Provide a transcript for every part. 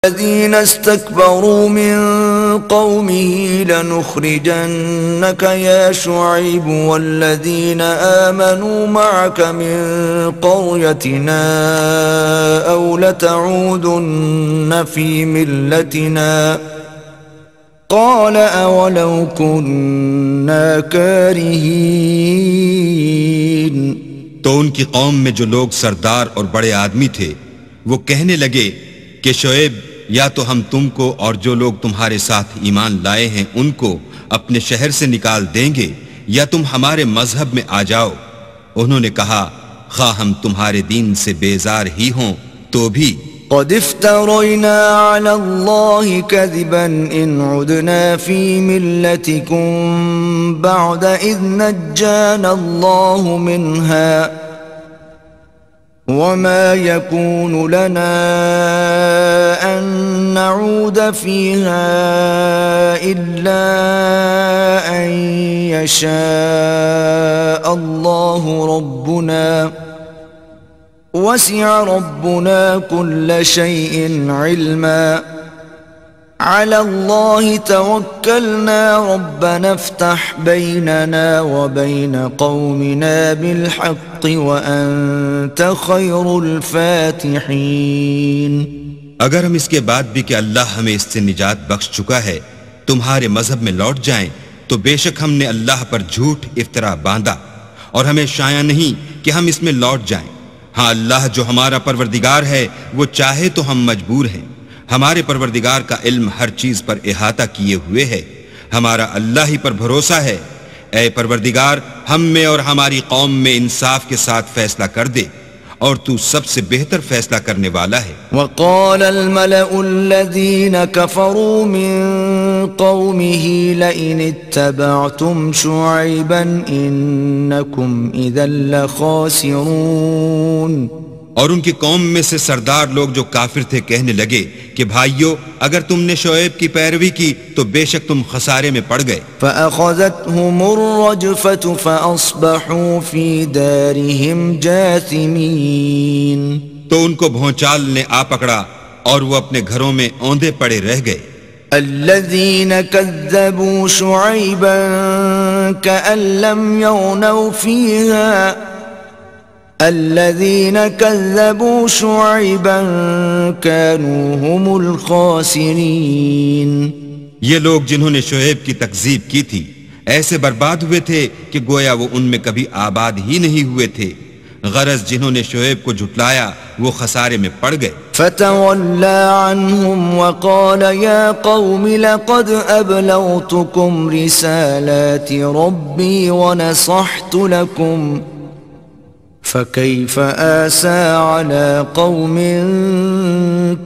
الذين استكبروا من قومه لنخرجنك يا شعيب والذين آمنوا معك من قريتنا أو لتعودن في ملتنا قال أولو كنا كارهين. تو ان کی قوم میں جو لوگ سردار اور بڑے آدمی تھے وہ کہنے لگے کہ شعیب یا تو ہم تم کو اور جو لوگ تمہارے ساتھ ایمان لائے ہیں ان کو اپنے شہر سے نکال دیں گے یا تم ہمارے مذہب میں آ جاؤ. انہوں نے کہا خواہ ہم تمہارے دین سے بیزار ہی ہوں تو بھی قد افترينا على الله كذبا إن عدنا في ملتكم بعد إذ نجانا الله منها وما يكون لنا أن نعود فيها إلا أن يشاء الله ربنا وسع ربنا كل شيء علما على الله توكلنا ربنا افتح بيننا وبين قومنا بالحق وأنت خير الفاتحين. اگر ہم اس کے بعد بھی کہ اللہ ہمیں اس سے نجات بخش چکا ہے تمہارے مذہب میں لوٹ جائیں تو بے شک ہم نے اللہ پر جھوٹ افطرا باندھا اور ہمیں شایع نہیں کہ ہم اس میں لوٹ جائیں. ہاں اللہ جو ہمارا پروردگار ہے وہ چاہے تو ہم مجبور ہیں. ہمارے پروردگار کا علم ہر چیز پر احاطہ کیے ہوئے ہے. ہمارا اللہ ہی پر بھروسہ ہے. اے پروردگار ہم میں اور ہماری قوم میں انصاف کے ساتھ فیصلہ کر دے اور تو سب سے بہتر فیصلہ کرنے والا ہے. وقال الملأ الذين كفروا من قومه لئن اتبعتم شعيبا إنكم إذا لخاسرون. اور ان کی قوم میں سے سردار لوگ جو کافر تھے کہنے لگے کہ بھائیو اگر تم نے شعیب کی پیروی کی تو بے شک تم خسارے میں پڑ گئے. فأخذتهم الرجفة فأصبحوا في دارهم جاثمين. تو ان کو بھونچال نے آ پکڑا اور وہ اپنے گھروں میں اوندے پڑے رہ گئے. الذين كذبوا شعيبا كأن لم يغنوا فيها الذين كذبوا شعيبا كانوا هم الخاسرين. یہ لوگ جنہوں نے شعیب کی تکذیب کی تھی ایسے برباد ہوئے تھے کہ گویا وہ ان میں کبھی آباد ہی نہیں ہوئے تھے. غرض جنہوں نے شعیب کو جھٹلایا وہ خسارے میں پڑ گئے. فتولى عنهم وقال يا قوم لقد أبلغتكم رسالات ربي ونصحت لكم فكيف آسى على قوم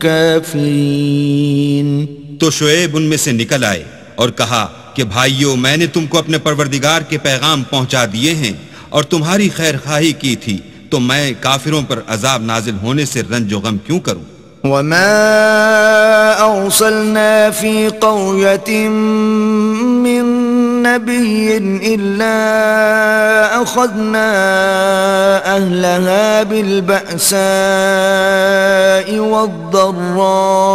كافرين. تو شعیب ان میں سے نکل آئے اور کہا کہ بھائیو میں نے تم کو اپنے پروردگار کے پیغام پہنچا دیے ہیں اور تمہاری خیر خواہی کی تھی تو میں کافروں پر عذاب نازل ہونے سے رنج و غم کیوں کروں. وما أرسلنا في قرية من نبي إلا أخذنا أهلها بالبأساء والضراء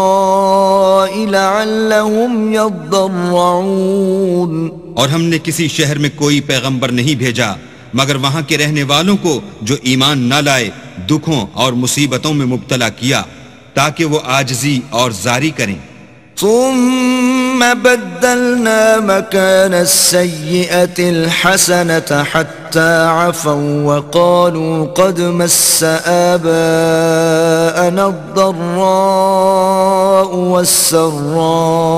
لعلهم يضرعون. اور ہم نے کسی شہر میں کوئی پیغمبر نہیں بھیجا مگر وہاں کے رہنے والوں کو جو ایمان نہ لائے دکھوں اور مصیبتوں میں مبتلا کیا تاکہ وہ عاجزی اور زاری کریں. ثم بدلنا مكان السيئة الحسنة حتى عفوا وقالوا قد مس آباءنا الضراء والسراء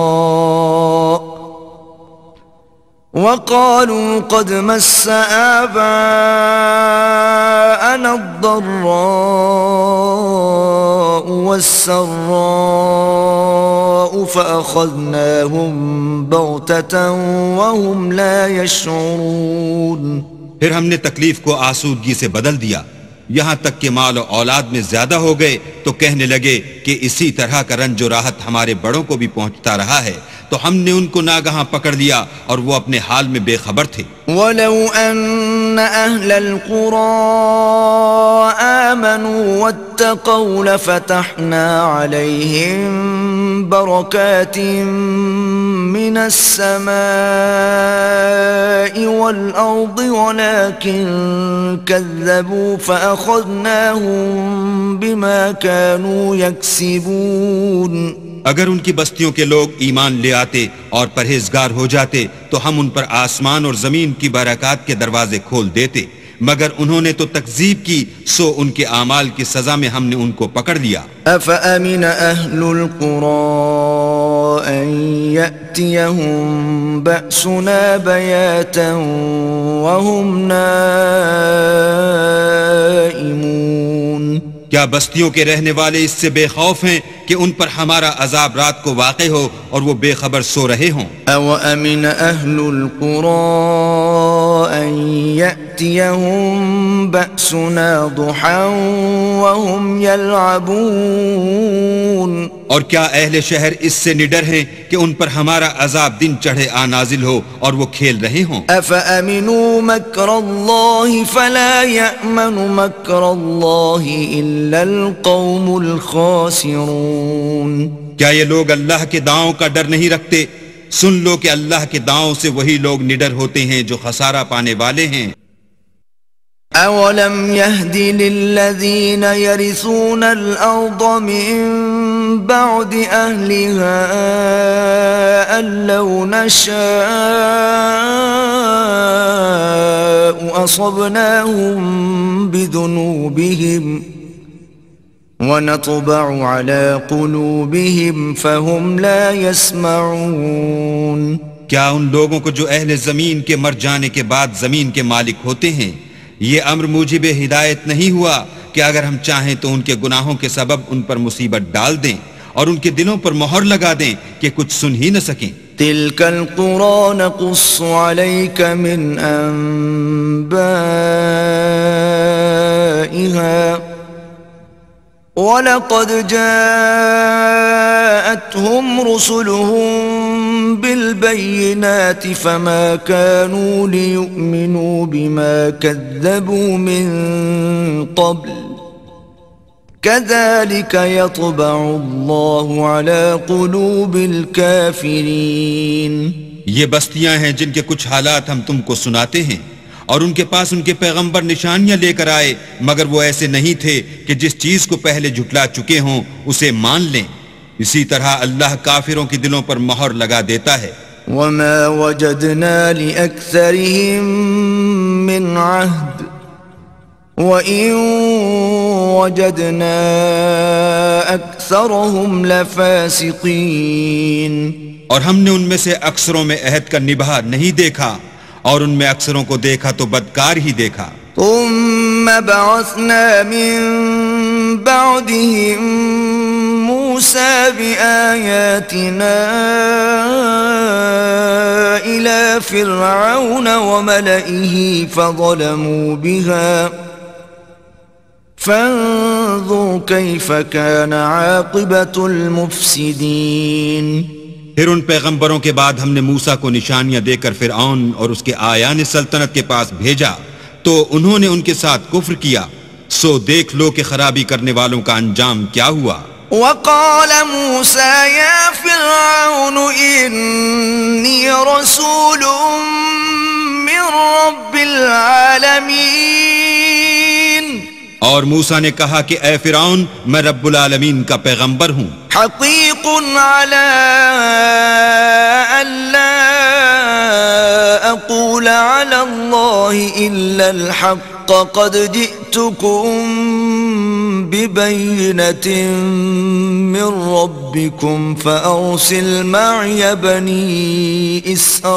وقالوا قد مس آباءنا الضراء والسراء فأخذناهم بغتة وهم لا يشعرون. پھر ہم نے تکلیف کو آسودگی سے بدل دیا یہاں تک کہ مال و اولاد میں زیادہ ہو گئے تو کہنے لگے کہ اسی طرح کا رنج و راحت ہمارے بڑوں کو بھی پہنچتا رہا ہے تو ہم نے ان کو ناگہاں پکڑ لیا اور وہ اپنے حال میں بے خبر تھے. وَلَوْ أَنَّ أَهْلَ الْقُرَىٰ آمَنُوا واتقوا لفتحنا عليهم بركات من السماء والأرض ولكن كذبوا فأخذناهم بما كانوا يكسبون. اگر ان کی بستیوں کے لوگ ایمان لے آتے اور پرہیزگار ہو جاتے تو ہم ان پر آسمان اور زمین کی برکات کے دروازے کھول دیتے، مگر انہوں نے تو تکذیب کی، سو ان کے اعمال کی سزا میں ہم نے ان کو پکڑ لیا. أفأمن أهل القرى أن يأتيهم بأسنا بياتا وهم نائمون. کیا بستیوں کے رہنے والے اس سے بے خوف ہیں کہ ان پر ہمارا عذاب رات کو واقع ہو اور وہ بے خبر سو رہے ہوں؟ أَوَأَمِنَ أَهْلُ الْقُرَىٰ أَن يَأْتِيَهُم بَأْسُنَا ضُحًى وَهُمْ يَلْعَبُونَ. اور کیا اہل شہر اس سے نڈر ہیں کہ ان پر ہمارا عذاب دن چڑھے آ نازل ہو اور وہ کھیل رہے ہوں؟ أَفَأَمِنُوا مَكْرَ اللَّهِ فَلَا يَأْمَنُ مَكْرَ اللَّهِ إِلَّا الْقَوْمُ الْخَاسِرُونَ. کیا یہ لوگ اللہ کے داؤں کا ڈر نہیں رکھتے؟ سن لو کہ اللہ کے داؤں سے وہی لوگ نڈر ہوتے ہیں جو خسارہ پانے والے ہیں. أَوَلَمْ يَهْدِ لِلَّذِينَ يَرِثُونَ الْأَرْضَ مِن بَعْدِ أَهْلِهَا أَن لَّوْ نَشَاءُ أَصَبْنَاهُم بِذُنُوبِهِمْ وَنَطْبَعُ عَلَى قُلُوبِهِمْ فَهُمْ لَا يَسْمَعُونَ. کیا ان لوگوں کو جو اہل زمین کے مر جانے کے بعد زمین کے مالک ہوتے ہیں یہ امر موجب ہدایت نہیں ہوا کہ اگر ہم چاہیں تو ان کے گناہوں کے سبب ان پر مصیبت ڈال دیں اور ان کے دلوں پر مہر لگا دیں کہ کچھ سن ہی نہ سکیں؟ تِلْكَ الْقُرَىٰ نَقُصُّ عَلَيْكَ مِنْ أَنبَائِهَا وَلَقَدْ جَاءَتْهُمْ رُسُلُهُم بِالْبَيِّنَاتِ فَمَا كَانُوا لِيُؤْمِنُوا بِمَا كَذَّبُوا مِن قَبْلُ كَذَلِكَ يَطْبَعُ اللَّهُ عَلَى قُلُوبِ الْكَافِرِينَ. یہ بستیاں ہیں جن کے کچھ حالات ہم تم کو سناتے ہیں، اور ان کے پاس ان کے پیغمبر نشانیاں لے کر آئے، مگر وہ ایسے نہیں تھے کہ جس چیز کو پہلے جھٹلا چکے ہوں اسے مان لیں. اسی طرح اللہ کافروں کے دلوں پر مہر لگا دیتا ہے. وَمَا وَجَدْنَا لِأَكْثَرِهِم مِّنْ عَهْدٍ وَإِن وَجَدْنَا أَكْثَرَهُمْ لَفَاسِقِينَ. اور ہم نے ان میں سے اکثروں میں عہد کا نبھا نہیں دیکھا، اور ان میں اکثروں کو دیکھا تو بدکار ہی دیکھا. ثُمَّ بَعَثْنَا مِن بَعْدِهِم مُوسَىٰ بِآيَاتِنَا إِلَىٰ فِرْعَوْنَ وَمَلَئِهِ فَظَلَمُوا بِهَا فَانظُرْ كَيْفَ كَانَ عَاقِبَةُ الْمُفْسِدِينَ. پھر ان پیغمبروں کے بعد ہم نے موسیٰ کو نشانیاں دے کر فرعون اور اس کے آیان سلطنت کے پاس بھیجا تو انہوں نے ان کے ساتھ کفر کیا، سو دیکھ لو کہ خرابی کرنے والوں کا انجام کیا ہوا. وقال موسى يا فرعون إني رسول من رب العالمين. اور موسیٰ نے کہا کہ اے فرعون میں رب العالمین کا پیغمبر ہوں. حقیق على ألا أقول على الله إلا الحق قد جئتكم ببينة من ربكم فأرسل معي بني إسرائيل.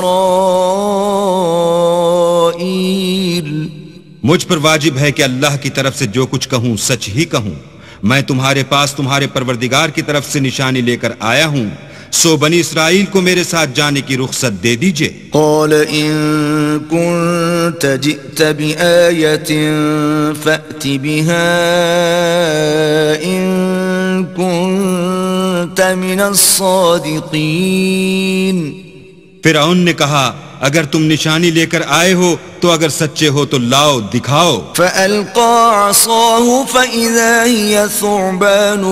مجھ پر واجب ہے کہ اللہ کی طرف سے جو کچھ کہوں سچ ہی کہوں. میں تمہارے پاس تمہارے پروردگار کی طرف سے نشانی لے کر آیا ہوں، سو بنی اسرائیل کو میرے ساتھ جانے کی رخصت دے دیجئے. قال إن كنت جئت بآية فأت بها إن كنت من الصادقين. فرعون نے کہا اگر تم نشانی لے کر آئے ہو تو اگر سچے ہو تو لاؤ دکھاؤ. فألقى عصاه فإذا هي ثعبان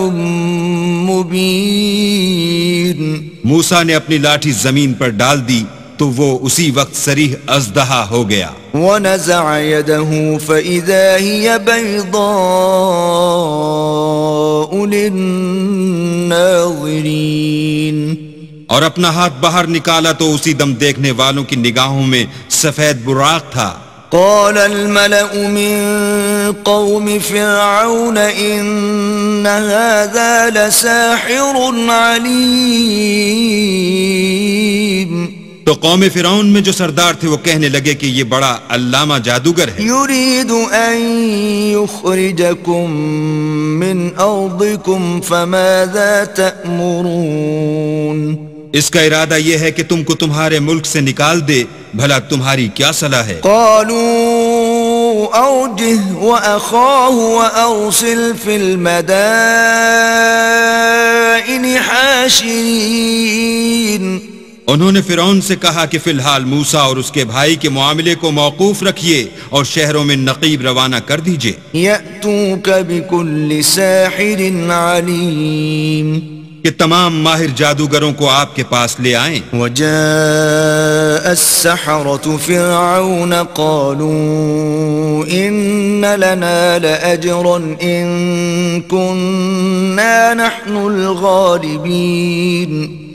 مبين. موسیٰ نے اپنی لاٹھی زمین پر ڈال دی تو وہ اسی وقت صریح اژدہا ہو گیا. ونزع يده فإذا هي بيضاء للناظرين. اور اپنا ہاتھ باہر نکالا تو اسی دم دیکھنے والوں کی نگاہوں میں سفید براق تھا. قال الملأ من قوم فرعون إن هذا لساحر عليم. تو قوم فرعون میں جو سردار تھے وہ کہنے لگے کہ یہ بڑا علامہ جادوگر ہے. يريد أن يخرجكم من أرضكم فماذا تأمرون. اس کا ارادہ یہ ہے کہ تم کو تمہارے ملک سے نکال دے، بھلا تمہاری کیا صلاح ہے؟ قالوا أرجه وأخاه وأرسل في المدائن حاشرين. انہوں نے فرعون سے کہا کہ فی الحال موسیٰ اور اس کے بھائی کے معاملے کو موقوف رکھیے اور شہروں میں نقیب روانہ کر دیجئے. يأتوك بكل ساحر عليم. کہ تمام ماہر جادوگروں کو آپ کے پاس لے آئیں. وجاء السحرة فرعون قالوا إن لنا لأجرا إن كنا نحن الغالبين.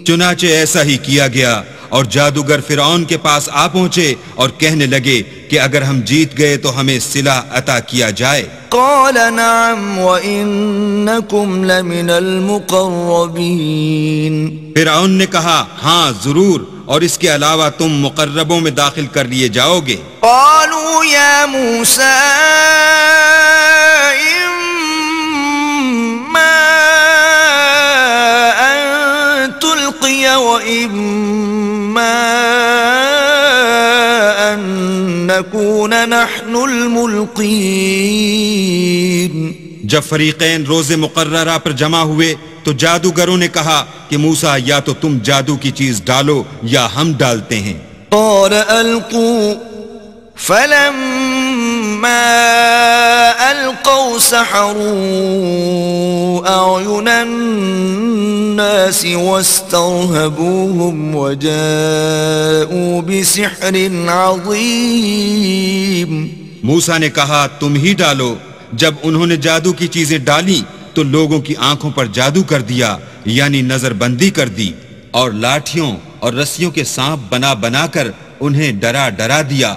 چنانچہ ایسا ہی کیا گیا اور جادوگر فرعون کے پاس آ پہنچے اور کہنے لگے کہ اگر ہم جیت گئے تو ہمیں صلہ عطا کیا جائے. قال نعم وإنكم لمن المقربين. فرعون نے کہا ہاں ضرور، اور اس کے علاوہ تم مقربوں میں داخل کر لیے جاؤ گے. قالوا يا موسى إما أن تلقي وإما أن نكون نحن الملقين. جب فریقین روز مقررہ پر جمع ہوئے تو جادوگروں نے کہا کہ موسیٰ یا تو تم جادو کی چیز ڈالو یا ہم ڈالتے ہیں. قال ألقوا فلما ألقوا سحروا أعين الناس واسترهبوهم وجاءوا بسحر عظيم. موسیٰ نے کہا تم ہی ڈالو. جب انہوں نے جادو کی چیزیں ڈالی تو لوگوں کی آنکھوں پر جادو کر دیا، یعنی نظر بندی کر دی، اور لاٹھیوں اور رسیوں کے سانپ بنا بنا کر انہیں ڈرا ڈرا دیا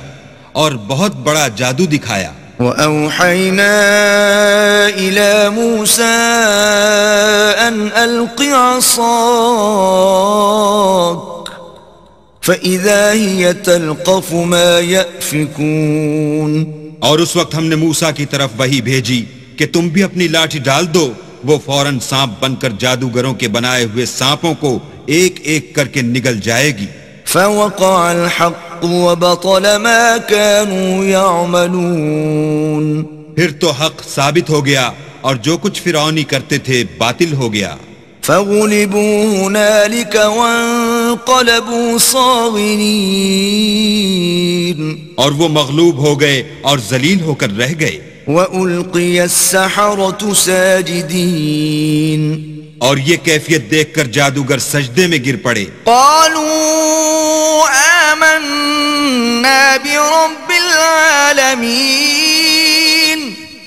اور بہت بڑا جادو دکھایا. وَأَوْحَيْنَا إِلَى مُوسَىٰ أَنْ أَلْقِ عَصَاكَ فَإِذَا هِيَ تَلْقَفُ مَا يَأْفِكُونَ. اور اس وقت ہم نے موسیٰ کی طرف وحی بھیجی کہ تم بھی اپنی لاٹھی ڈال دو. وہ فوراً سانپ بن کر جادوگروں کے بنائے ہوئے سانپوں کو ایک ایک کر کے نگل جائے گی. فوقع الحق وبطل ما كانوا يعملون. پھر تو حق ثابت ہو گیا اور جو کچھ فرعونی کرتے تھے باطل ہو گیا. فغلبوا هنالك وانقلبوا صاغرين. اور وہ مغلوب ہو گئے اور ذلیل ہو کر رہ گئے. وألقي السحرة ساجدين. اور یہ کیفیت دیکھ کر جادوگر سجدے میں گر پڑے. قالوا آمنا برب العالمين.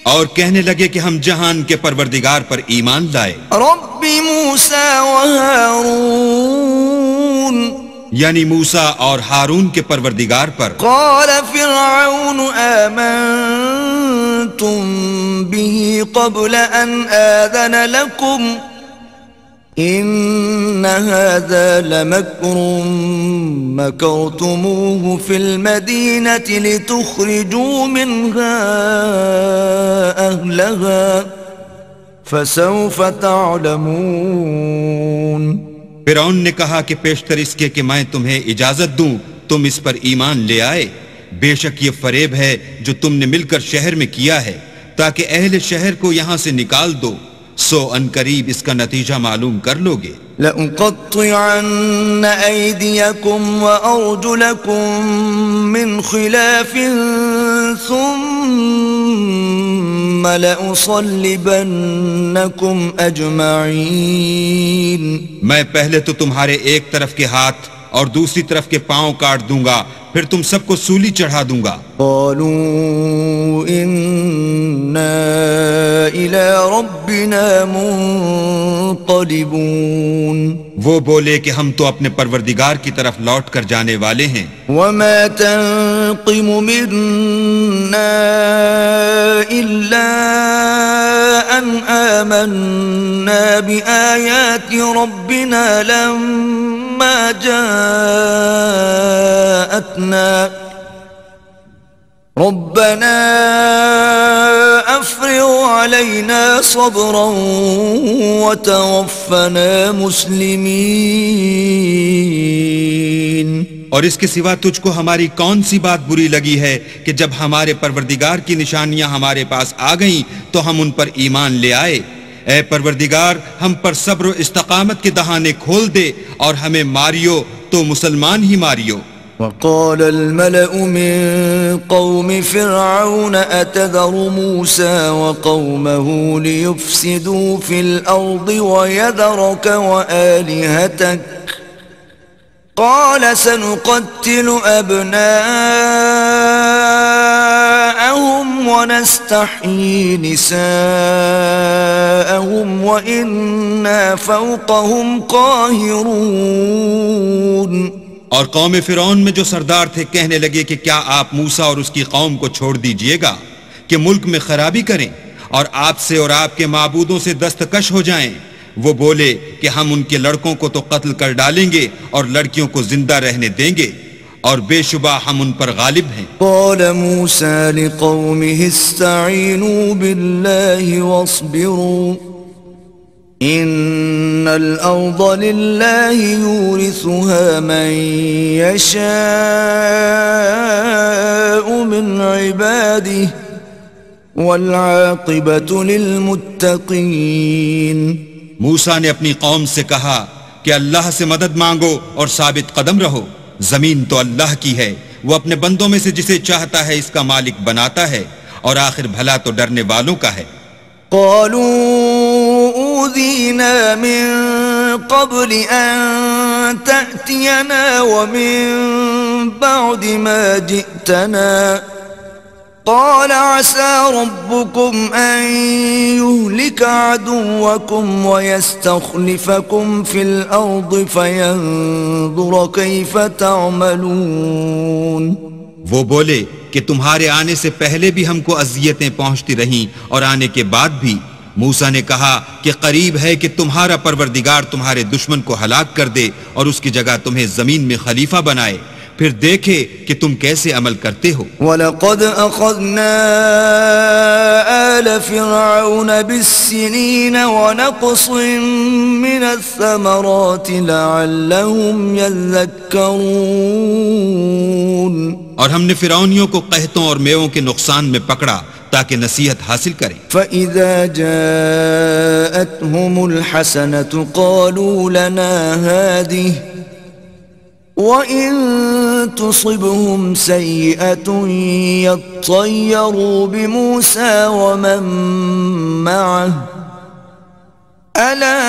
اور کہنے لگے کہ ہم جہان کے پروردگار پر ایمان لائے. رب موسى وهارون. یعنی موسیٰ اور ہارون کے پروردگار پر. قال فرعون آمنتم به قبل أن آذن لكم إن هذا لمكر مكرتموه في المدينة لتخرجوا منها أهلها فسوف تعلمون. فرعون نے کہا کہ پیشتر اس کے کہ میں تمہیں اجازت دوں تم اس پر ایمان لے آئے. بے شک یہ فریب ہے جو تم نے مل کر شہر میں کیا ہے تاکہ اہل شہر کو یہاں سے نکال دو. سو ان قریب اس کا نتیجہ معلوم کر لو گے۔ لأقطعن أيديكم وأرجلكم من خلاف ثم لأصلبنكم أجمعين۔ میں پہلے تو تمہارے ایک طرف کے ہاتھ اور دوسری طرف کے پاؤں کاٹ دوں گا، پھر تم سب کو سولی چڑھا دوں گا۔ قالوا إنا إلى ربنا منقلبون۔ وہ بولے کہ ہم تو اپنے پروردگار کی طرف لوٹ کر جانے والے ہیں۔ وما تنقم منا إلا أن آمنا بآيات ربنا لما جاءتنا ربنا أفرغ علينا صبرا وتوفنا مسلمين۔ اور اس کے سوا تجھ کو ہماری کون سی بات بری لگی ہے کہ جب ہمارے پروردگار کی نشانیاں ہمارے پاس آ گئیں تو ہم ان پر ایمان لے آئے۔ اے پروردگار، ہم پر صبر و استقامت کے دہانے کھول دے اور ہمیں ماریو تو مسلمان ہی ماریو۔ وقال الملأ من قوم فرعون أتذر موسى وقومه ليفسدوا في الأرض ويذرك وآلهتك قال سنقتل أبناءهم ونستحيي نساءهم وإنا فوقهم قاهرون۔ اور قوم فرعون میں جو سردار تھے کہنے لگے کہ کیا آپ موسیٰ اور اس کی قوم کو چھوڑ دیجئے گا کہ ملک میں خرابی کریں اور آپ سے اور آپ کے معبودوں سے دستکش ہو جائیں؟ وہ بولے کہ ہم ان کے لڑکوں کو تو قتل کر ڈالیں گے اور لڑکیوں کو زندہ رہنے دیں گے، اور بے شبہ ہم ان پر غالب ہیں۔ قال موسى لقومه استعينوا بالله واصبروا إن الأرض لله يورثها من يشاء من عباده والعاقبة للمتقين۔ موسیٰ نے اپنی قوم سے کہا کہ اللہ سے مدد مانگو اور ثابت قدم رہو، زمین تو اللہ کی ہے، وہ اپنے بندوں میں سے جسے چاہتا ہے اس کا مالک بناتا ہے، اور آخر بھلا تو ڈرنے والوں کا ہے۔ قالوا أوذينا من قبل أن تأتينا ومن بعد ما جئتنا قال عسى ربكم أن يهلك عدوكم ويستخلفكم في الأرض فينظر كيف تعملون۔ وہ بولے کہ تمہارے آنے سے پہلے بھی ہم کو اذیتیں پہنچتی رہیں اور آنے کے بعد بھی۔ موسیٰ نے کہا کہ قریب ہے کہ تمہارا پروردگار تمہارے دشمن کو ہلاک کر دے اور اس کی جگہ تمہیں زمین میں خلیفہ بنائے، پھر دیکھے کہ تم کیسے عمل کرتے ہو۔ وَلَقَدْ أَخَذْنَا آلَ فِرْعَوْنَ بِالسِّنِينَ وَنَقْصٍ مِّنَ الثَّمَرَاتِ لَعَلَّهُمْ يَذَّكَّرُونَ۔ اور ہم نے فرعونیوں کو قحطوں اور میووں کے نقصان میں پکڑا تاکہ نصیحت حاصل کریں۔ فَإِذَا جَاءَتْهُمُ الْحَسَنَةُ قَالُوا لَنَا هَٰذِهِ وَإِن تُصِبْهُمْ سَيِّئَةٌ يَطَّيَّرُوا بِمُوسَىٰ وَمَن مَّعَهُ أَلَا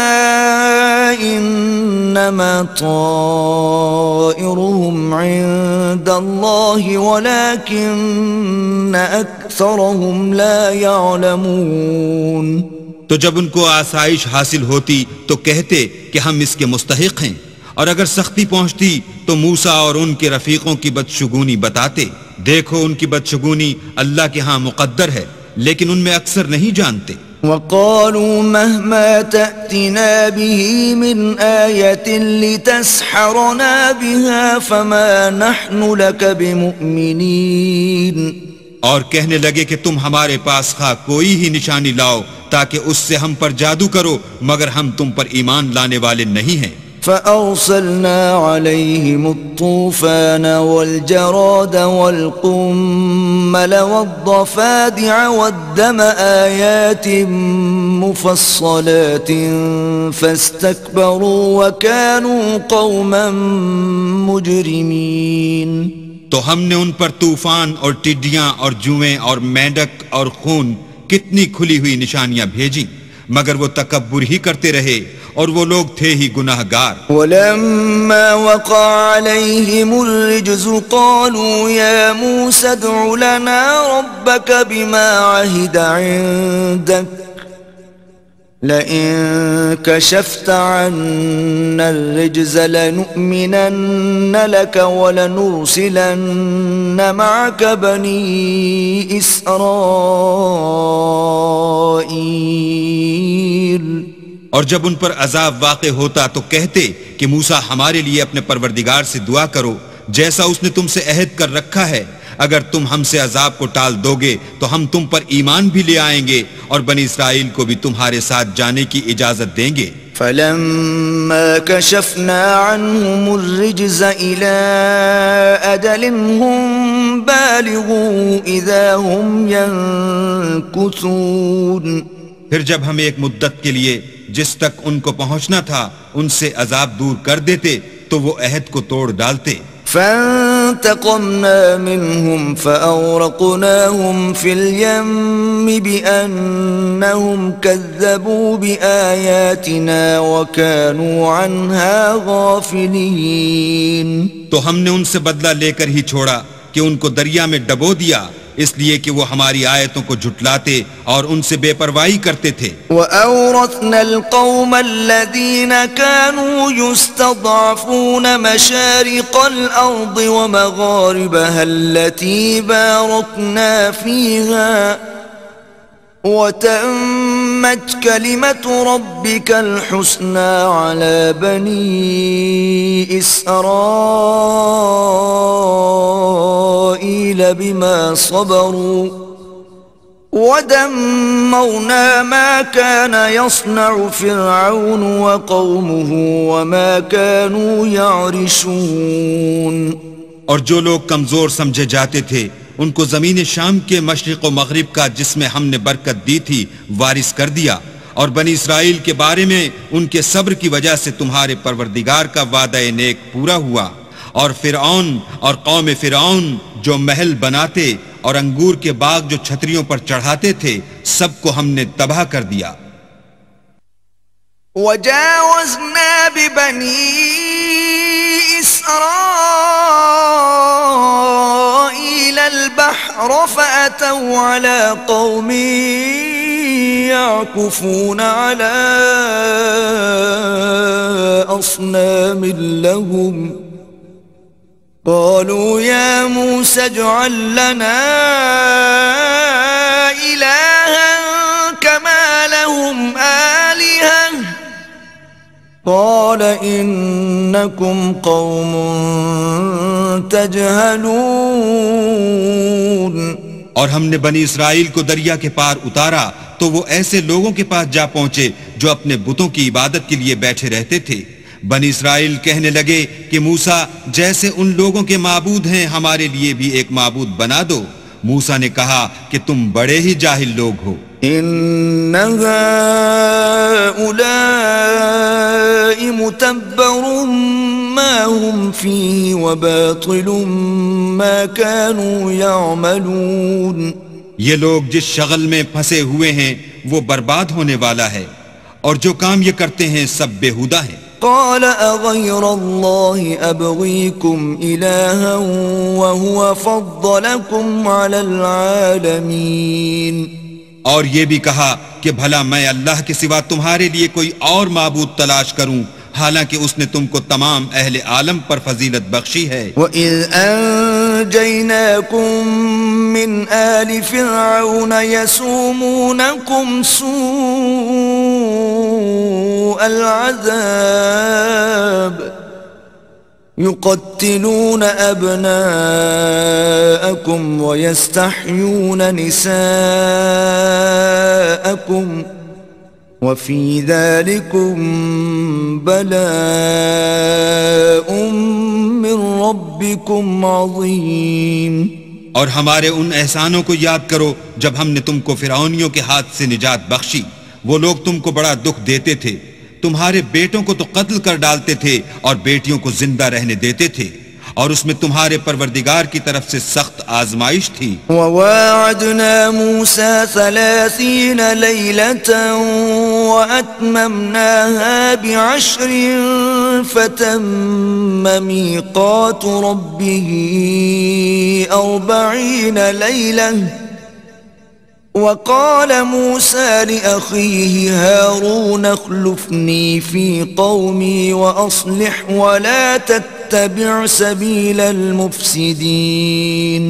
إِنَّمَا طَائِرُهُمْ عِندَ اللَّهِ وَلَٰكِنَّ أَكْثَرَهُمْ لَا يَعْلَمُونَ۔ تو جب ان کو آسائش حاصل ہوتی تو کہتے کہ ہم اس کے مستحق ہیں، اور اگر سختی پہنچتی تو موسیٰ اور ان کے رفیقوں کی بدشگونی بتاتے۔ دیکھو ان کی بدشگونی اللہ کے ہاں مقدر ہے، لیکن ان میں اکثر نہیں جانتے۔ وَقَالُوا مَهْمَا تَأْتِنَا بِهِ مِنْ آيَةٍ لِتَسْحَرَنَا بِهَا فَمَا نَحْنُ لَكَ بِمُؤْمِنِينَ۔ اور کہنے لگے کہ تم ہمارے پاس خواہ کوئی ہی نشانی لاؤ تاکہ اس سے ہم پر جادو کرو، مگر ہم تم پر ایمان لانے والے نہیں ہیں۔ فَأَرْسَلْنَا عَلَيْهِمُ الطُّوفَانَ وَالْجَرَادَ وَالْقُمَّلَ والنمل والضفادع والدم آيات مفصلات فاستكبروا وكانوا قوما مجرمين. تو ہم نے ان پر طوفان اور ٹڈیاں اور جوئیں اور مینڈک اور خون کتنی کھلی ہوئی نشانیاں بھیجیں، مگر وہ تکبر ہی کرتے رہے اور وہ لوگ تھے ہی گناہ گار. ولما وقع عليهم الرجز قالوا يا موسى ادع لنا ربك بما عهد عندك لئن كشفت عنا الرجز لنؤمنن لك ولنرسلن معك بني إسرائيل. اور جب ان پر عذاب واقع ہوتا تو کہتے کہ موسیٰ ہمارے لیے اپنے پروردگار سے دعا کرو جیسا اس نے تم سے عہد کر رکھا ہے. اگر تم ہم سے عذاب کو ٹال دو گے تو ہم تم پر ایمان بھی لے آئیں گے اور بنی اسرائیل کو بھی تمہارے ساتھ جانے کی اجازت دیں گے. فلما كشفنا عنهم الرجز إلى أجل هم بالغوا إذا هم ينكثون. پھر جب ہم ایک مدت کے لیے جس تک ان کو پہنچنا تھا ان سے عذاب دور کر دیتے تو وہ عہد کو توڑ ڈالتے. فانتقمنا منهم فأغرقناهم في اليم بأنهم كذبوا بآياتنا وكانوا عنها غافلين. تو ہم نے ان سے بدلہ لے کر ہی چھوڑا کہ ان کو دریا میں ڈبو دیا اس لیے کہ وہ ہماری آیتوں کو جھٹلاتے اور ان سے بے پرواہی کرتے تھے. وَأَوْرَثْنَا الْقَوْمَ الَّذِينَ كَانُوا يُسْتَضْعَفُونَ مَشَارِقَ الْأَرْضِ وَمَغَارِبَهَا الَّتِي بَارَكْنَا فِيهَا وَتَمَّتْ كَلِمَةُ رَبِّكَ الْحُسْنَى عَلَى بَنِي إِسْرَائِيلَ بِمَا صَبَرُوا وَدَمَّرْنَا مَا كَانَ يَصْنَعُ فِرْعَوْنُ وَقَوْمُهُ وَمَا كَانُوا يَعْرِشُونَ. اور جو لوگ کمزور سمجھے جاتے تھے ان کو زمین شام کے مشرق و مغرب کا جس میں ہم نے برکت دی تھی وارث کر دیا، اور بنی اسرائیل کے بارے میں ان کے صبر کی وجہ سے تمہارے پروردگار کا وعدہ نیک پورا ہوا. اور فرعون اور قوم فرعون جو محل بناتے اور انگور کے باغ جو چھتریوں پر چڑھاتے تھے سب کو ہم نے تباہ کر دیا. وَجَاوَزْنَا بِبَنِي إِسْرَائِيلَ الْبَحْرَ فَأَتَوْا عَلَى قَوْمٍ يَعْكُفُونَ عَلَى أَصْنَامٍ لَهُمْ قَالُوا يَا مُوسَى اجْعَل لَّنَا إِلَٰهًا كَمَا لَهُمْ آلِهَةٌ قال إنكم قوم تجهلون. اور ہم نے بنی اسرائیل کو دریا کے پار اتارا تو وہ ایسے لوگوں کے پاس جا پہنچے جو اپنے بتوں کی عبادت کے لیے بیٹھے رہتے تھے. بنی اسرائیل کہنے لگے کہ موسیٰ جیسے ان لوگوں کے معبود ہیں ہمارے لیے بھی ایک معبود بنا دو. موسیٰ نے کہا کہ تم بڑے ہی جاہل لوگ ہو. إن هؤلاء متبر ما هم فيه وباطل ما كانوا يعملون. یہ لوگ جس شغل میں پھنسے ہوئے ہیں وہ برباد ہونے والا ہے اور جو کام یہ کرتے ہیں سب بیہودہ ہیں. قال أغير الله أبغيكم إلها وهو فضلكم على العالمين. اور یہ بھی کہا کہ بھلا میں اللہ کے سوا تمہارے لیے کوئی اور معبود تلاش کروں حالانکہ اس نے تم کو تمام اہل عالم پر فضیلت بخشی ہے. وَإِذْ أَنْجَيْنَاكُمْ مِنْ آلِ فِرْعَوْنَ يَسُومُونَكُمْ سُوءَ الْعَذَابِ يُقَتِّلُونَ أَبْنَاءَكُمْ وَيَسْتَحْيُونَ نِسَاءَكُمْ وَفِي ذَلِكُمْ بَلَاءٌ مِّن رَبِّكُمْ عَظِيمٌ. اور ہمارے ان احسانوں کو یاد کرو جب ہم نے تم کو فرعونیوں کے ہاتھ سے نجات بخشی. وہ لوگ تم کو بڑا دکھ دیتے تھے، تمہارے بیٹوں کو تو قتل کر ڈالتے تھے اور بیٹیوں کو زندہ رہنے دیتے تھے، اور اس میں تمہارے پروردگار کی طرف سے سخت آزمائش تھی. وواعدنا موسى 30 ليلة وأتممناها ب10 فتم ميقات ربه 40 ليلة. وقال موسى لأخيه هارون اخلفني في قومي وأصلح ولا تتبع سبيل المفسدين.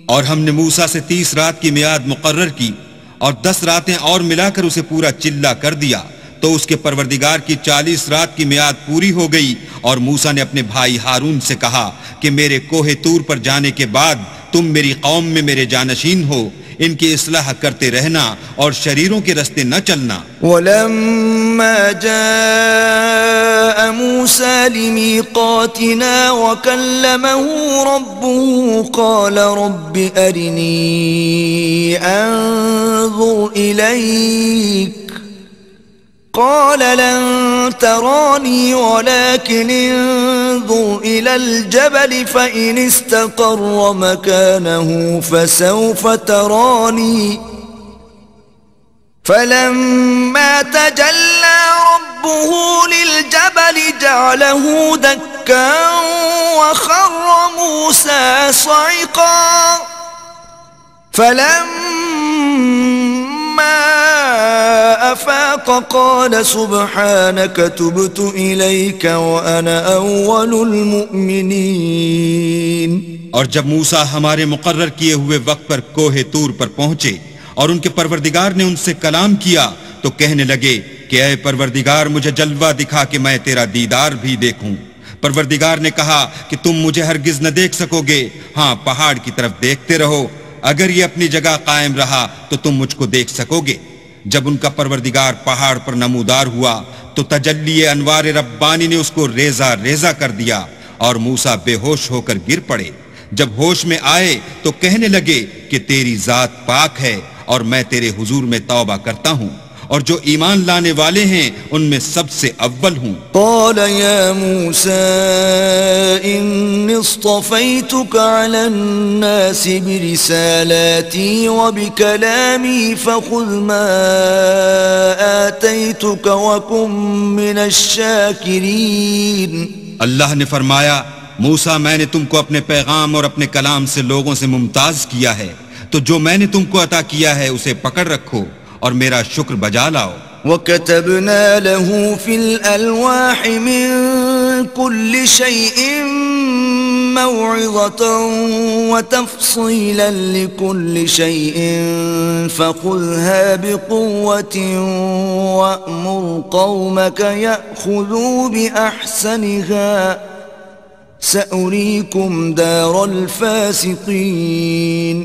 اور ہم نے موسیٰ سے 30 رات کی میعاد مقرر کی اور 10 راتیں اور ملا کر اسے پورا چلا کر دیا، تو اس کے پروردگار کی 40 رات کی میعاد پوری ہو گئی. اور موسیٰ نے اپنے بھائی ہارون سے کہا کہ میرے کوہ طور پر جانے کے بعد تم میری قوم میں میرے جانشین ہو، ان کی اصلاح کرتے رہنا اور شریروں کے رستے نہ چلنا. ولما جاء موسى لميقاتنا وكلمه ربه قال رب أرني أنظر إليك قال لن تراني ولكن انظر إلى الجبل فإن استقر مكانه فسوف تراني فلما تجلى ربه للجبل جعله دكا وخر موسى صعقا فلما أفاق قال سبحانك تبت إليك وأنا أول المؤمنين. اور جب موسیٰ ہمارے مقرر کیے ہوئے وقت پر کوہ طور پر پہنچے اور ان کے پروردگار نے ان سے کلام کیا تو کہنے لگے کہ اے پروردگار مجھے جلوہ دکھا کہ میں تیرا دیدار بھی دیکھوں. پروردگار نے کہا کہ تم مجھے ہرگز نہ دیکھ سکو گے، ہاں پہاڑ کی طرف دیکھتے رہو، اگر یہ اپنی جگہ قائم رہا تو تم مجھ کو دیکھ سکو گے. جب ان کا پروردگار پہاڑ پر نمودار ہوا تو تجلی انوار ربانی نے اس کو ریزہ ریزہ کر دیا اور موسیٰ بے ہوش ہو کر گر پڑے. جب ہوش میں آئے تو کہنے لگے کہ تیری ذات پاک ہے اور میں تیرے حضور میں توبہ کرتا ہوں، اور جو ایمان لانے والے ہیں ان میں سب سے اول ہوں. قال يا موسى إني اصطفيتك على الناس برسالاتي وبكلامي فخذ ما آتيتك وكن من الشاكرين. اللہ نے فرمایا موسیٰ میں نے تم کو اپنے پیغام اور اپنے کلام سے لوگوں سے ممتاز کیا ہے، تو جو میں نے تم کو عطا کیا ہے اسے پکڑ رکھو اور میرا شکر بجا لاؤ. وَكَتَبْنَا لَهُ فِي الْأَلْوَاحِ مِنْ كُلِّ شَيْءٍ مَوْعِظَةً وَتَفْصِيلًا لِكُلِّ شَيْءٍ فَخُذْهَا بِقُوَّةٍ وَأْمُرْ قَوْمَكَ يَأْخُذُوا بِأَحْسَنِهَا سَأُرِيكُمْ دَارَ الْفَاسِقِينَ.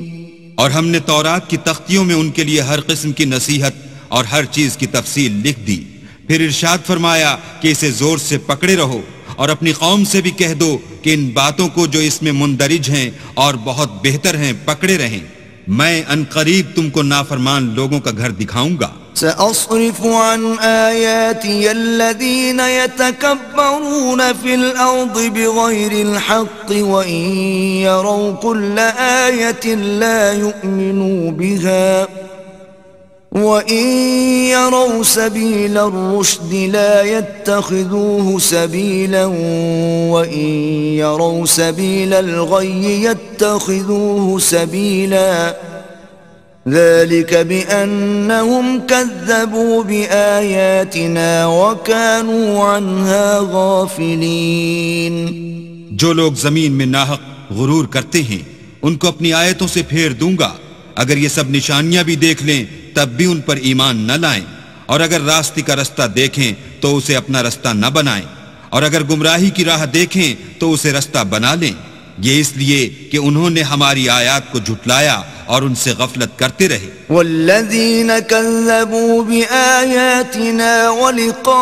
اور ہم نے تورات کی تختیوں میں ان کے لیے ہر قسم کی نصیحت اور ہر چیز کی تفصیل لکھ دی. پھر ارشاد فرمایا کہ اسے زور سے پکڑے رہو اور اپنی قوم سے بھی کہہ دو کہ ان باتوں کو جو اس میں مندرج ہیں اور بہت بہتر ہیں پکڑے رہیں. میں ان قریب تم کو نافرمان لوگوں کا گھر دکھاؤں گا. سأصرف عن آياتي الذين يتكبرون في الأرض بغير الحق وإن يروا كل آية لا يؤمنوا بها وإن يروا سبيل الرشد لا يتخذوه سبيلا وإن يروا سبيل الغي يتخذوه سبيلا ذلك بأنهم كذبوا بآياتنا وكانوا عنها غافلين. جو لوگ زمین میں ناحق غرور کرتے ہیں ان کو اپنی آیتوں سے پھیر دوں گا. اگر یہ سب نشانیاں بھی دیکھ لیں تب بھی ان پر ایمان نہ لائیں، اور اگر راستے کا رستہ دیکھیں تو اسے اپنا رستہ نہ بنائیں، اور اگر گمراہی کی راہ دیکھیں تو اسے رستہ بنا لیں. یہ اس لیے کہ انہوں نے ہماری آیات کو جھٹلایا اور ان سے غفلت کرتے رہے. والذین کذبوا بآیاتنا ولقاء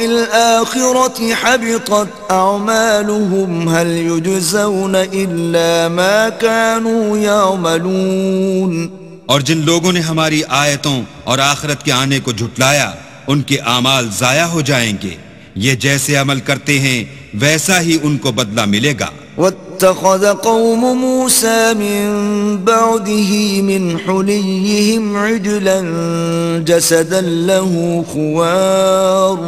الآخرة الآخرة حبطت أعمالهم هل يجزون إلا ما كانوا يعملون. اور جن لوگوں نے ہماری آیتوں اور آخرت کے آنے کو جھٹلایا ان کے اعمال ضائع ہو جائیں گے. یہ جیسے عمل کرتے ہیں ویسا ہی ان کو بدلہ ملے گا. واتخذ قوم موسى من بعده من حليهم عجلا جسدا له خوار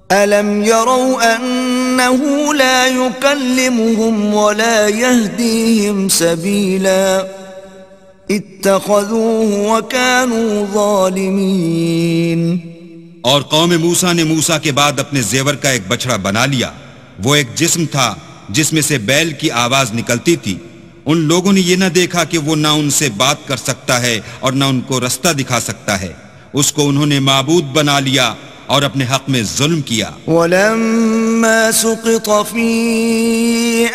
ألم يروا أنه لا يكلمهم ولا يهديهم سبيلا اتخذوه وكانوا ظالمين. اور قوم موسیٰ نے موسیٰ کے بعد اپنے زیور کا ایک بچڑا بنا لیا. وہ ایک جسم تھا جس میں سے بیل کی آواز نکلتی تھی. ان لوگوں نے یہ نہ دیکھا کہ وہ نہ ان سے بات کر سکتا ہے اور نہ ان کو رستہ دکھا سکتا ہے. اس کو انہوں نے معبود بنا لیا اور اپنے حق میں ظلم کیا. وَلَمَّا سُقِطَ فِي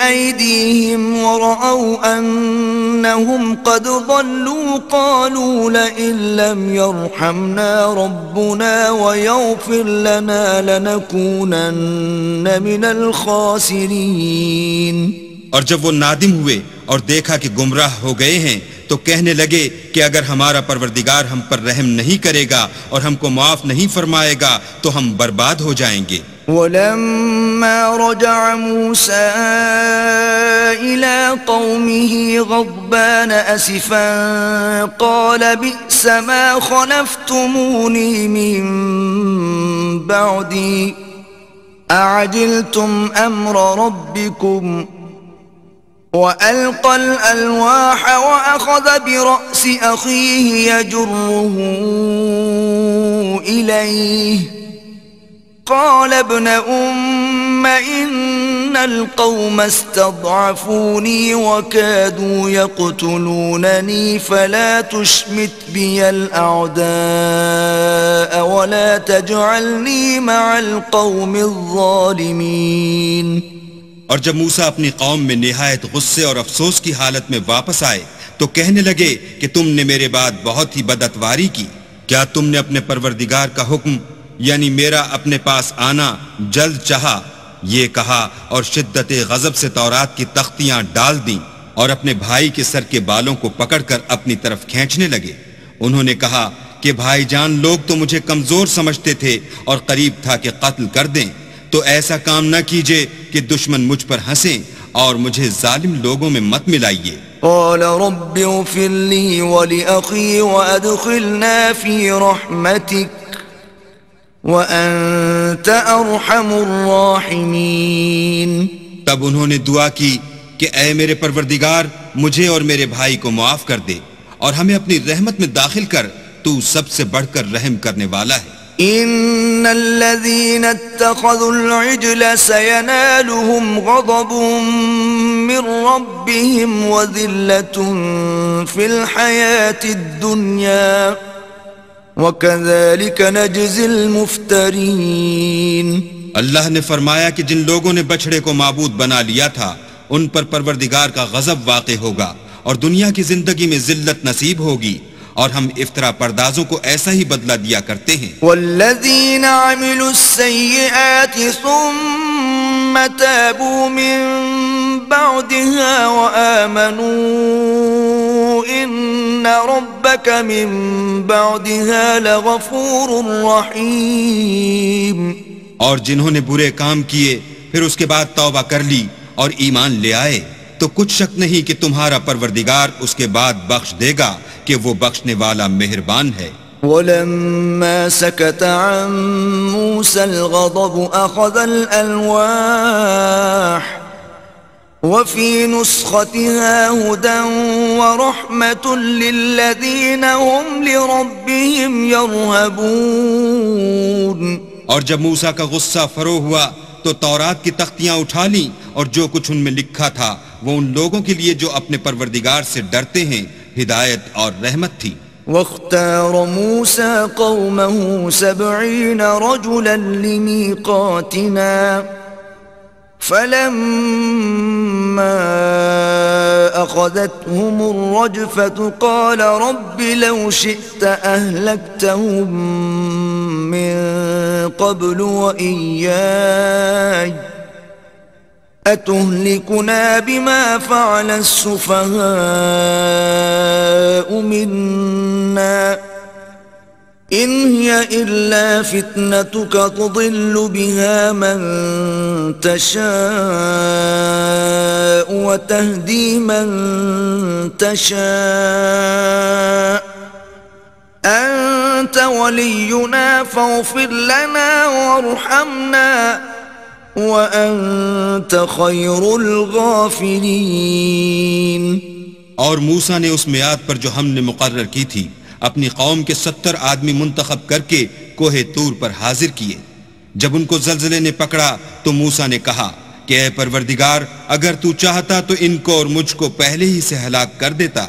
أَيْدِيهِمْ وَرَأَوْا أَنَّهُمْ قَدْ ضَلُّوا قَالُوا لَئِن لَّمْ يَرْحَمْنَا رَبُّنَا وَيَغْفِرْ لَنَا لَنَكُونَنَّ مِنَ الْخَاسِرِينَ. اور جب وہ نادم ہوئے اور دیکھا کہ گمراہ ہو گئے ہیں تو کہنے لگے کہ اگر ہمارا پروردگار ہم پر رحم نہیں کرے گا اور ہم کو معاف نہیں فرمائے گا تو ہم برباد ہو جائیں گے. وَلَمَّا رَجَعَ مُوسَىٰ إِلَىٰ قَوْمِهِ غَضْبَانَ أَسِفًا قَالَ بِئْسَ مَا خَلَفْتُمُونِي مِن بَعْدِي أَعَجِلْتُمْ أَمْرَ رَبِّكُمْ وَأَلْقَى الْأَلْوَاحَ وَأَخَذَ بِرَأْسِ أَخِيهِ يَجُرُّهُ إِلَيْهِ قَالَ ابْنَ أُمَّ إِنَّ الْقَوْمَ اسْتَضْعَفُونِي وَكَادُوا يَقْتُلُونَنِي فَلَا تُشْمِتْ بِيَ الْأَعْدَاءَ وَلَا تَجْعَلْنِي مَعَ الْقَوْمِ الظَّالِمِينَ. اور جب موسیٰ اپنی قوم میں نہایت غصے اور افسوس کی حالت میں واپس آئے تو کہنے لگے کہ تم نے میرے بعد بہت ہی بدعتواری کی. کیا تم نے اپنے پروردگار کا حکم یعنی میرا اپنے پاس آنا جلد چاہا؟ یہ کہا اور شدت غضب سے تورات کی تختیاں ڈال دیں اور اپنے بھائی کے سر کے بالوں کو پکڑ کر اپنی طرف کھینچنے لگے. انہوں نے کہا کہ بھائی جان لوگ تو مجھے کمزور سمجھتے تھے اور قریب تھا کہ قتل کر دیں. تو ایسا کام نہ کیجئے کہ دشمن مجھ پر ہنسیں اور مجھے ظالم لوگوں میں مت ملائیے. قال رب اغفر لي ولأخي وأدخلنا في رحمتك وأنت أرحم الراحمين. تب انہوں نے دعا کی کہ اے میرے پروردگار مجھے اور میرے بھائی کو معاف کر دے اور ہمیں اپنی رحمت میں داخل کر. تو سب سے بڑھ کر رحم کرنے والا ہے. ان الذين اتخذوا العجل سينالهم غضب من ربهم وذلة في الحياة الدنيا وكذلك نجزي المفترين. اللہ نے فرمایا کہ جن لوگوں نے بچڑے کو معبود بنا لیا تھا ان پر پروردگار کا غضب واقع ہوگا اور دنیا کی زندگی میں ذلت نصیب ہوگی اور ہم افطرا پردازوں کو ایسا ہی بدلہ دیا کرتے ہیں. والذین عملوا السیئات ثم تابوا من بعدها وآمنوا ان ربک من بعدها لغفور رحیم. اور جنہوں نے برے کام کیے پھر اس کے بعد توبہ کر لی اور ایمان لے آئے تو کچھ شک نہیں کہ تمہارا پروردگار اس کے بعد بخش دے گا کہ وہ بخشنے والا مہربان ہے. وَلَمَّا سَكَتَ عَن مُوسَى الْغَضَبُ أَخَذَ الْأَلْوَاحَ وَفِي نُسْخَتِهَا هُدًى وَرَحْمَةٌ لِّلَّذِينَ هُمْ لِرَبِّهِمْ يَرْهَبُونَ. اور جب موسیٰ کا غصہ فرو ہوا تو تورات کی تختیاں اٹھا لیں اور جو کچھ ان میں لکھا تھا وہ ان لوگوں کے لیے جو اپنے پروردگار سے ڈرتے ہیں ہدایت اور رحمت تھی. واختار موسى قومه 70 رجلا لميقاتنا فلما أخذتهم الرجفة قال رب لو شئت أهلكتهم من قبل وإياي أتهلكنا بما فعل السفهاء منا إن هي إلا فتنتك تضل بها من تشاء وتهدي من تشاء أنت ولينا فاغفر لنا وارحمنا وأنت خير الغافرين. اور موسیٰ نے اس میعاد پر جو ہم نے مقرر کی تھی اپنی قوم کے 70 آدمی منتخب کر کے کوہ طور پر حاضر کیے. جب ان کو زلزلے نے پکڑا تو موسیٰ نے کہا کہ اے پروردگار اگر تو چاہتا تو ان کو اور مجھ کو پہلے ہی سے ہلاک کر دیتا.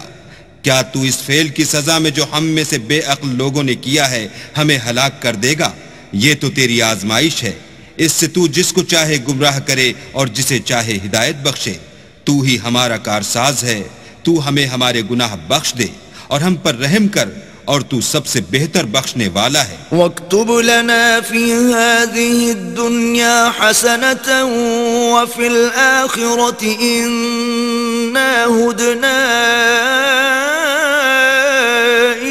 کیا تو اس فعل کی سزا میں جو ہم میں سے بے عقل لوگوں نے کیا ہے ہمیں ہلاک کر دے گا؟ یہ تو تیری آزمائش ہے. اس سے تو جس کو چاہے گمراہ کرے اور جسے چاہے ہدایت بخشے. تو ہی ہمارا کارساز ہے. تو ہمیں ہمارے گناہ بخش دے اور ہم پر رحم کر اور تو سب سے بہتر بخشنے والا ہے. واکتب لنا فی هذه الدنیا حسنة وفی الآخرة انا ہدنا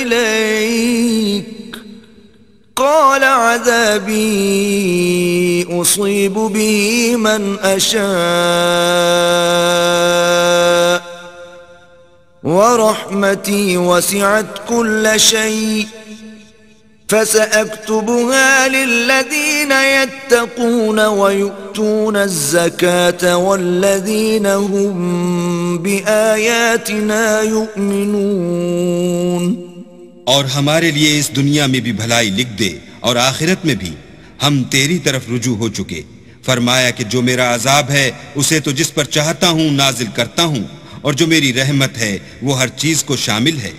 الیک قال عذابی اصیب به من اشاء ورحمتي وسعت كل شيء فسأكتبها للذين يتقون ويؤتون الزكاة والذين هم بآياتنا يؤمنون. اور ہمارے لیے اس دنیا میں بھی بھلائی لکھ دے اور آخرت میں بھی. ہم تیری طرف رجوع ہو چکے. فرمایا کہ جو میرا عذاب ہے اسے تو جس پر چاہتا ہوں نازل کرتا ہوں اور جو میری رحمت ہے وہ ہر چیز کو شامل ہے.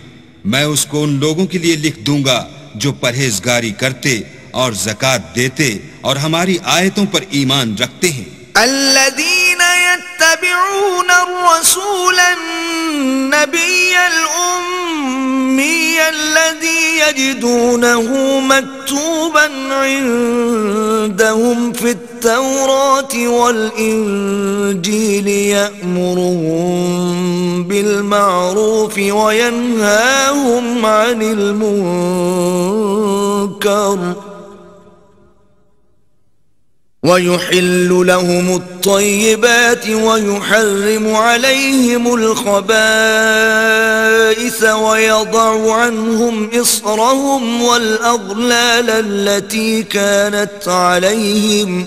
میں اس کو ان لوگوں کے لیے لکھ دوں گا جو پرہیزگاری کرتے اور زکوٰۃ دیتے اور ہماری آیتوں پر ایمان رکھتے ہیں. الذين يتبعون الرسول النبي الأمي الذي يجدونه مكتوبا عندهم في التوراة والإنجيل يأمرهم بالمعروف وينهاهم عن المنكر ويحل لهم الطيبات ويحرم عليهم الخبائث ويضع عنهم إصرهم والأغلال التي كانت عليهم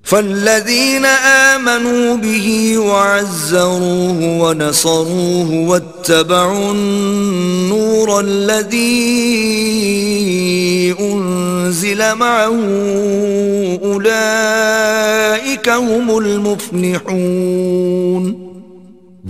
فالذين آمنوا به وعزروه ونصروه واتبعوا النور الذي أنزل معه أولئك هم المفلحون.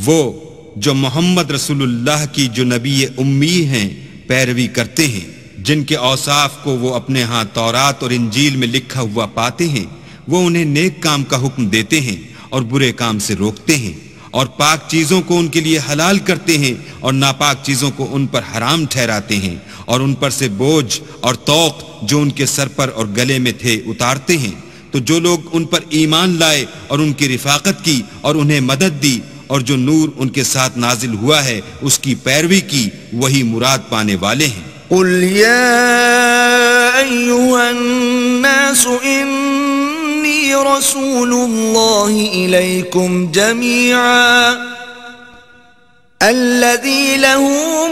وہ جو محمد رسول اللہ کی جو نبی امی ہیں پیروی کرتے ہیں، جن کے اوصاف کو وہ اپنے ہاں تورات اور انجیل میں لکھا ہوا پاتے ہیں، وہ انہیں نیک کام کا حکم دیتے ہیں اور برے کام سے روکتے ہیں اور پاک چیزوں کو ان کے لیے حلال کرتے ہیں اور ناپاک چیزوں کو ان پر حرام ٹھہراتے ہیں اور ان پر سے بوجھ اور طوق جو ان کے سر پر اور گلے میں تھے اتارتے ہیں. تو جو لوگ ان پر ایمان لائے اور ان کی رفاقت کی اور انہیں مدد دی اور جو نور ان کے ساتھ نازل ہوا ہے اس کی پیروی کی، وہی مراد پانے والے ہیں. قل یا ایھا الناس انی رسول اللہ الیکم جمیعا الذی لہ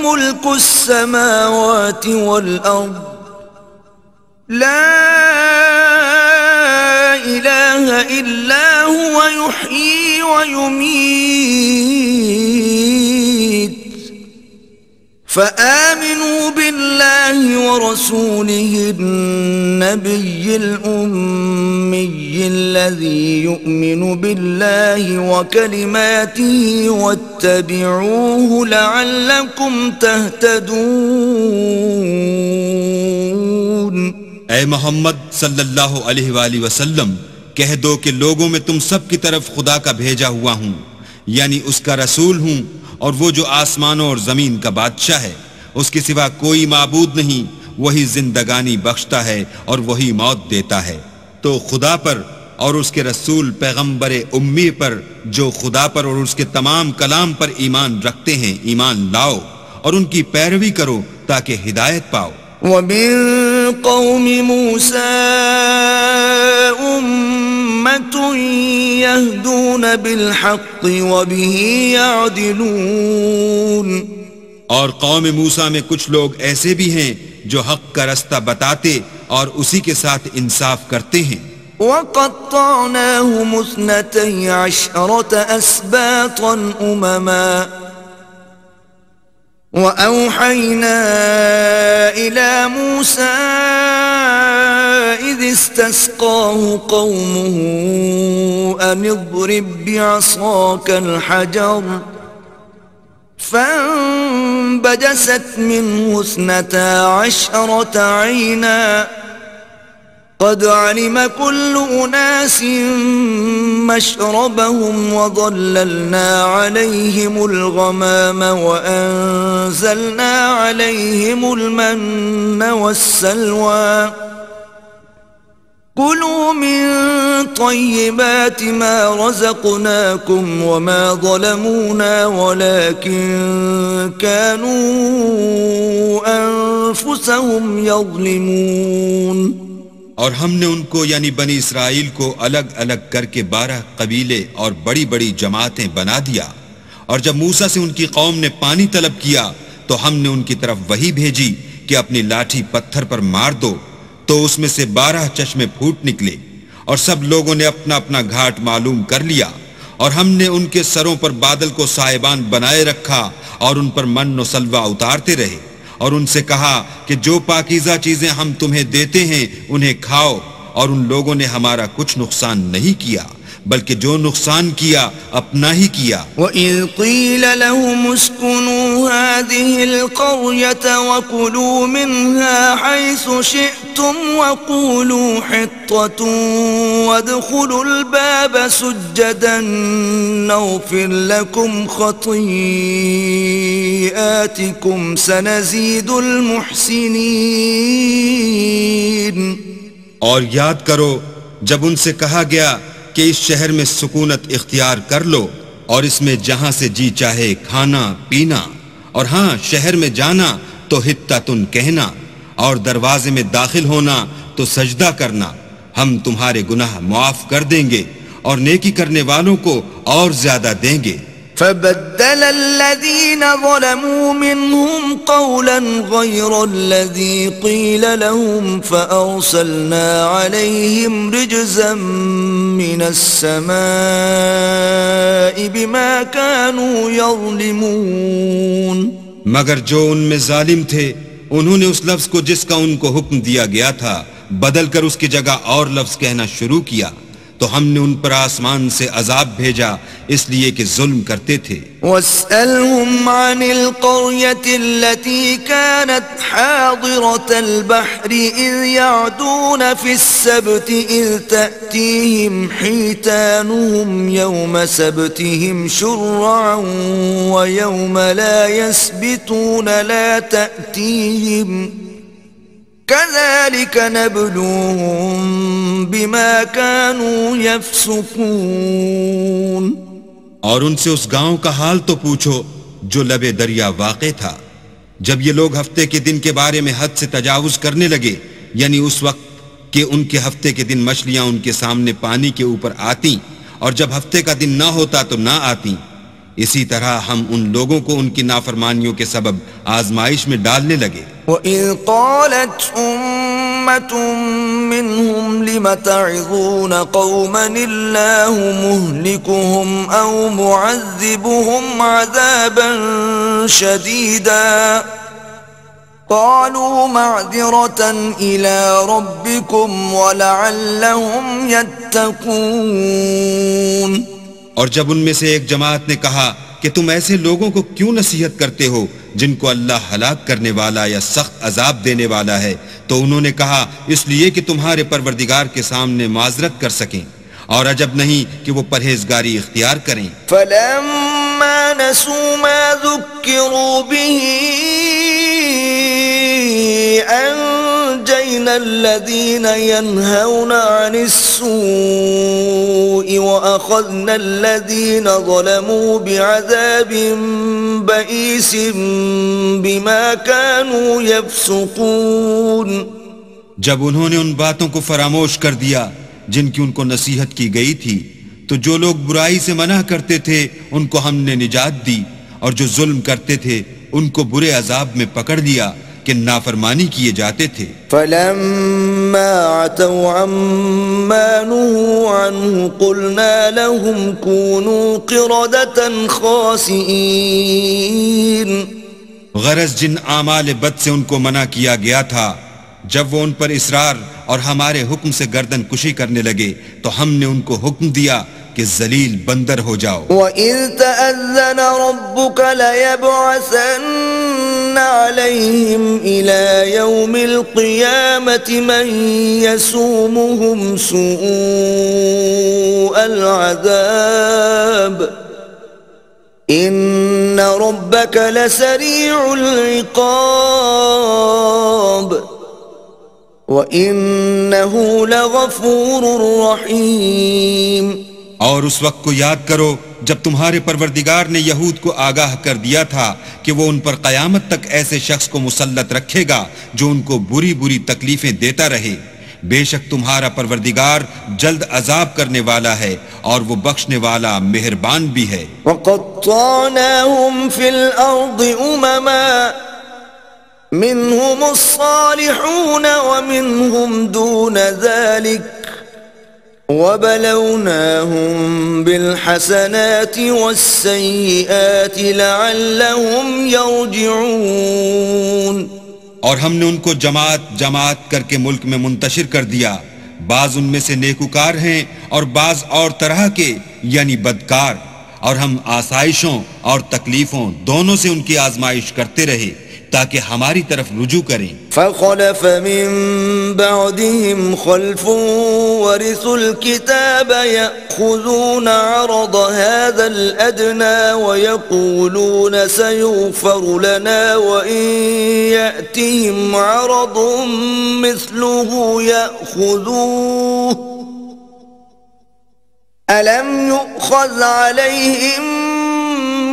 ملک السماوات والارض لا الہ الا هو یحیی ویمیت فآمنوا بالله ورسوله النبي الأمي الذي يؤمن بالله وكلماته واتبعوه لعلكم تهتدون. اے محمد صلی اللہ علیہ وآلہ وسلم، کہہ دو کہ لوگوں میں تم سب کی طرف خدا کا بھیجا ہوا ہوں، یعنی اس کا رسول ہوں، اور وہ جو آسمانوں اور زمین کا بادشاہ ہے، اس کے سوا کوئی معبود نہیں، وہی زندگانی بخشتا ہے اور وہی موت دیتا ہے۔ تو خدا پر اور اس کے رسول پیغمبر امی پر، جو خدا پر اور اس کے تمام کلام پر ایمان رکھتے ہیں، ایمان لاؤ اور ان کی پیروی کرو تاکہ ہدایت پاؤ۔ ومن قوم موسى أمة يهدون بالحق وبه يعدلون، اور قوم موسیٰ میں کچھ لوگ ایسے بھی ہیں جو حق کا رستہ بتاتے اور اسی کے ساتھ انصاف کرتے ہیں۔ وقطعناهم 12 أسباطا أمما وأوحينا إلى موسى إذ استسقاه قومه أن اضرب بعصاك الحجر فانبجست منه 12 عينا قد علم كل أناس مشربهم وظللنا عليهم الغمام وأنزلنا عليهم المن والسلوى كلوا من طيبات ما رزقناكم وما ظلمونا ولكن كانوا أنفسهم يظلمون۔ اور ہم نے ان کو یعنی بنی اسرائیل کو الگ الگ کر کے 12 قبیلے اور بڑی بڑی جماعتیں بنا دیا، اور جب موسیٰ سے ان کی قوم نے پانی طلب کیا تو ہم نے ان کی طرف وحی بھیجی کہ اپنی لاٹھی پتھر پر مار دو، تو اس میں سے 12 چشمے پھوٹ نکلے، اور سب لوگوں نے اپنا اپنا گھاٹ معلوم کر لیا، اور ہم نے ان کے سروں پر بادل کو سائبان بنائے رکھا اور ان پر من و سلوہ اتارتے رہے، اور ان سے کہا کہ جو پاکیزہ چیزیں ہم تمہیں دیتے ہیں انہیں کھاؤ، اور ان لوگوں نے ہمارا کچھ نقصان نہیں کیا بلکہ جو نقصان کیا اپنا ہی کیا۔ وَإِذْ قِيلَ لَهُمُ اسْكُنُوا هَٰذِهِ الْقَرْيَةَ وَكُلُوا مِنْهَا حَيْثُ شِئْتُمْ وَقُولُوا حِطَّةٌ وَادْخُلُوا الْبَابَ سُجَّدًا نَغْفِرْ لَكُمْ خَطِيئَاتِكُمْ سَنَزِيدُ الْمُحْسِنِينَ۔ اور یاد کرو جب ان سے کہا گیا کہ اس شہر میں سکونت اختیار کر لو اور اس میں جہاں سے جی چاہے کھانا پینا، اور ہاں شہر میں جانا تو حطتن کہنا، اور دروازے میں داخل ہونا تو سجدہ کرنا، ہم تمہارے گناہ معاف کر دیں گے اور نیکی کرنے والوں کو اور زیادہ دیں گے۔ فبدل الذين ظلموا منهم قولا غير الذي قيل لهم فأرسلنا عليهم رجزا من السماء بما كانوا يظلمون۔ مگر جو ان میں ظالم تھے انہوں نے اس لفظ کو جس کا ان کو حکم دیا گیا تھا بدل کر اس کی جگہ اور لفظ کہنا شروع کیا، تو ہم نے ان پر آسمان سے عذاب بھیجا اس لیے کہ ظلم کرتے تھے۔ وَاسْأَلْهُمْ عَنِ الْقَرْيَةِ الَّتِي كَانَتْ حَاضِرَةَ الْبَحْرِ إِذْ يَعْدُونَ فِي السَّبْتِ إِذْ تَأْتِيهِمْ حِيتَانُهُمْ يَوْمَ سَبْتِهِمْ شُرَّعًا وَيَوْمَ لَا يَسْبِتُونَ لَا تَأْتِيهِمْ كَذَلِكَ نَبْلُوهُمْ بِمَا كَانُوا يَفْسُقُونَ۔ اور ان سے اس گاؤں کا حال تو پوچھو جو لبے دریا واقع تھا، جب یہ لوگ ہفتے کے دن کے بارے میں حد سے تجاوز کرنے لگے، یعنی اس وقت کہ ان کے ہفتے کے دن مچھلیاں ان کے سامنے پانی کے اوپر آتی اور جب ہفتے کا دن نہ ہوتا تو نہ آتی، اسی طرح ہم ان لوگوں کو ان کی نافرمانیوں کے سبب آزمائش میں ڈالنے لگے۔ وَإِذْ قَالَتْ أُمَّةٌ مِّنْهُمْ لِمَ تَعِظُونَ قَوْمًا اللَّهُ مُهْلِكُهُمْ أَوْ مُعَذِّبُهُمْ عَذَابًا شَدِيدًا قَالُوا مَعْذِرَةً إِلَى رَبِّكُمْ وَلَعَلَّهُمْ يَتَّقُونَ۔ اور جب ان میں سے ایک جماعت نے کہا کہ تم ایسے لوگوں کو کیوں نصیحت کرتے ہو جن کو اللہ ہلاک کرنے والا یا سخت عذاب دینے والا ہے، تو انہوں نے کہا اس لیے کہ تمہارے پروردگار کے سامنے معذرت کر سکیں، اور عجب نہیں کہ وہ پرہیزگاری اختیار کریں۔ فَلَمَّا نَسُوا مَا ذُكِّرُوا بِهِ أنجينا الذين ينهون عن السوء وأخذنا الذين ظلموا بعذاب بئيس بما كانوا يفسقون. جب انہوں نے ان باتوں کو فراموش کر دیا جن کی ان کو نصیحت کی گئی تھی تو جو لوگ برائی سے منع کرتے تھے ان کو ہم نے نجات دی، اور جو ظلم کرتے تھے ان کو برے عذاب میں پکڑ لیا کہ نافرمانی کیے جاتے تھے. فلما عتوا عما نهوا عنه قلنا لهم كونوا قردة خاسئين. غرض جن اعمال بد سے ان کو منع کیا گیا تھا، جب وہ ان پر اصرار اور ہمارے حکم سے گردن کشی کرنے لگے تو ہم نے ان کو حکم دیا کہ ذلیل بندر ہو جاؤ. وَإِذْ تَأَذَّنَ رَبُّكَ لَيَبْعَثَنَّ عَلَيْهِمْ إِلَى يَوْمِ الْقِيَامَةِ مَنْ يَسُومُهُمْ سُوءَ الْعَذَابِ إِنَّ رَبَّكَ لَسَرِيعُ الْعِقَابِ وَإِنَّهُ لَغَفُورٌ رَحِيمٌ. اور اس وقت کو یاد کرو جب تمہارے پروردگار نے یہود کو آگاہ کر دیا تھا کہ وہ ان پر قیامت تک ایسے شخص کو مسلط رکھے گا جو ان کو بری بری تکلیفیں دیتا رہے. بے شک تمہارا پروردگار جلد عذاب کرنے والا ہے اور وہ بخشنے والا مہربان بھی ہے. وَقَطَّعْنَاهُمْ فِي الْأَرْضِ أُمَمًا مِّنْهُمُ الصَّالِحُونَ وَمِنْهُمْ دُونَ ذَلِكَ وَبَلَوْنَاهُمْ بِالْحَسَنَاتِ وَالسَّيِّئَاتِ لَعَلَّهُمْ يَرْجِعُونَ. اور ہم نے ان کو جماعت جماعت کر کے ملک میں منتشر کر دیا، بعض ان میں سے نیکوکار ہیں اور بعض اور طرح کے یعنی بدکار، اور ہم آسائشوں اور تکلیفوں دونوں سے ان کی آزمائش کرتے رہے تاکہ ہماری طرف رجوع کریں. فخلف من بعدهم خلف ورثوا الكتاب يأخذون عرض هذا الأدنى ويقولون سيغفر لنا وإن يأتهم عرض مثله يأخذوه ألم يؤخذ عليهم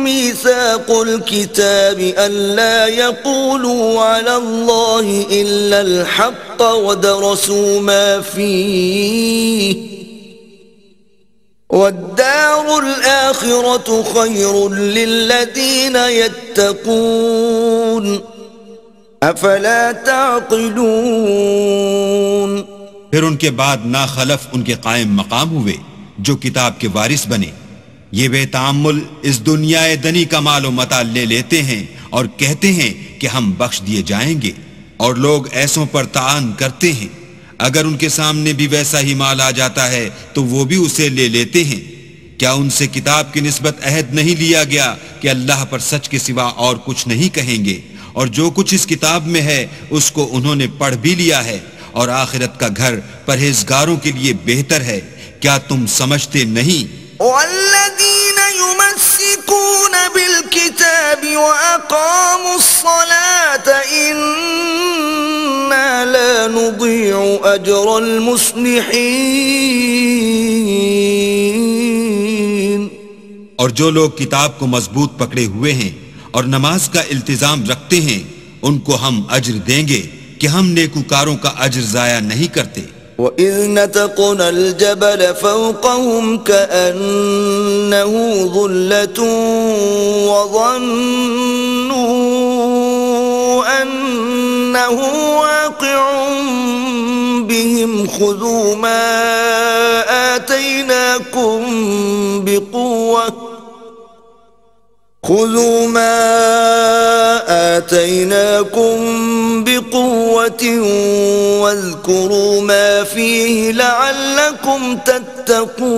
ميثاق الكتاب ألا يقولوا على الله إلا الحق ودرسوا ما فيه والدار الآخرة خير للذين يتقون أفلا تعقلون. پھر ان کے بعد ناخلف ان کے قائم مقام ہوئے جو کتاب کے وارث بنے. یہ بے تعمل اس دنیا دنی کا مال و متاع لے لیتے ہیں اور کہتے ہیں کہ ہم بخش دیے جائیں گے، اور لوگ ایسوں پر تعان کرتے ہیں. اگر ان کے سامنے بھی ویسا ہی مال آ جاتا ہے تو وہ بھی اسے لے لیتے ہیں. کیا ان سے کتاب کی نسبت عہد نہیں لیا گیا کہ اللہ پر سچ کے سوا اور کچھ نہیں کہیں گے، اور جو کچھ اس کتاب میں ہے اس کو انہوں نے پڑھ بھی لیا ہے، اور آخرت کا گھر پرہیزگاروں کے لیے بہتر ہے. کیا تم سمجھتے نہیں؟ والذين يمسكون بالكتاب وأقاموا الصلاة إنا لا نضيع أجر المصلحين. اور جو لوگ کتاب کو مضبوط پکڑے ہوئے ہیں اور نماز کا التزام رکھتے ہیں ان کو ہم اجر دیں گے کہ ہم نیکوکاروں کا اجر ضائع نہیں کرتے. وَإِذْ نَتَقْنَا الْجَبَلَ فَوْقَهُمْ كَأَنَّهُ ظُلَّةٌ وَظَنُّوا أَنَّهُ وَاقِعٌ بِهِمْ خُذُوا مَا آتَيْنَاكُمْ بِقُوَّةٍ وَاذْكُرُوا مَا فِيهِ لَعَلَّكُمْ تَتَّقُونَ.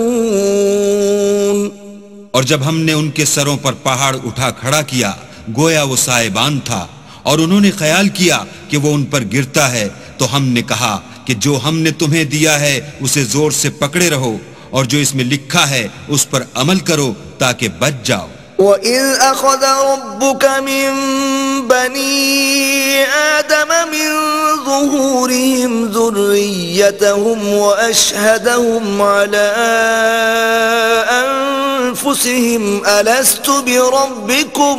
اور جب ہم نے ان کے سروں پر پہاڑ اٹھا کھڑا کیا گویا وہ سائبان تھا، اور انہوں نے خیال کیا کہ وہ ان پر گرتا ہے، تو ہم نے کہا کہ جو ہم نے تمہیں دیا ہے اسے زور سے پکڑے رہو، اور جو اس میں لکھا ہے اس پر عمل کرو تاکہ بچ جاؤ. وَإِذْ أَخَذَ رَبُّكَ مِنْ بَنِي آدَمَ مِنْ ظُهُورِهِمْ ذُرِّيَّتَهُمْ وَأَشْهَدَهُمْ عَلَى أَنفُسِهِمْ أَلَسْتُ بِرَبِّكُمْ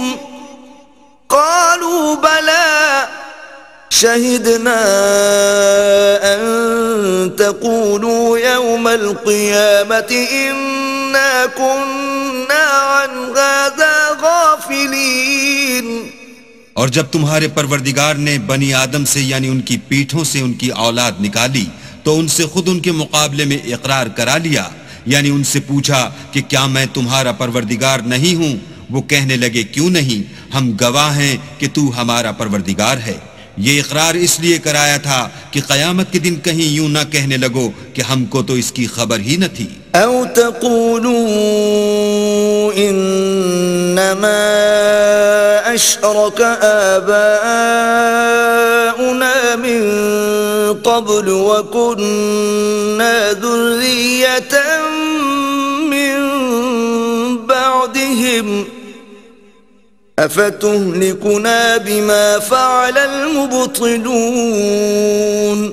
قَالُوا بَلَى شَهِدْنَا أَن تَقُولُوا يَوْمَ الْقِيَامَةِ إِنَّا كُنَّا عَنْ هَذَا غَافِلِينَ۔ اور جب تمہارے پروردگار نے بنی آدم سے یعنی ان کی پیٹھوں سے ان کی اولاد نکالی تو ان سے خود ان کے مقابلے میں اقرار کرا لیا، یعنی ان سے پوچھا کہ کیا میں تمہارا پروردگار نہیں ہوں؟ وہ کہنے لگے کیوں نہیں، ہم گواہ ہیں کہ تو ہمارا پروردگار ہے۔ یہ اقرار اس لیے کرایا تھا کہ قیامت کے دن کہیں یوں نہ کہنے لگو کہ ہم کو تو اس کی خبر ہی نہ تھی۔ او تقولوا انما اشرك آباؤنا من قبل وكنا ذرية من بعدهم افتهلكنا بما فعل المبطلون۔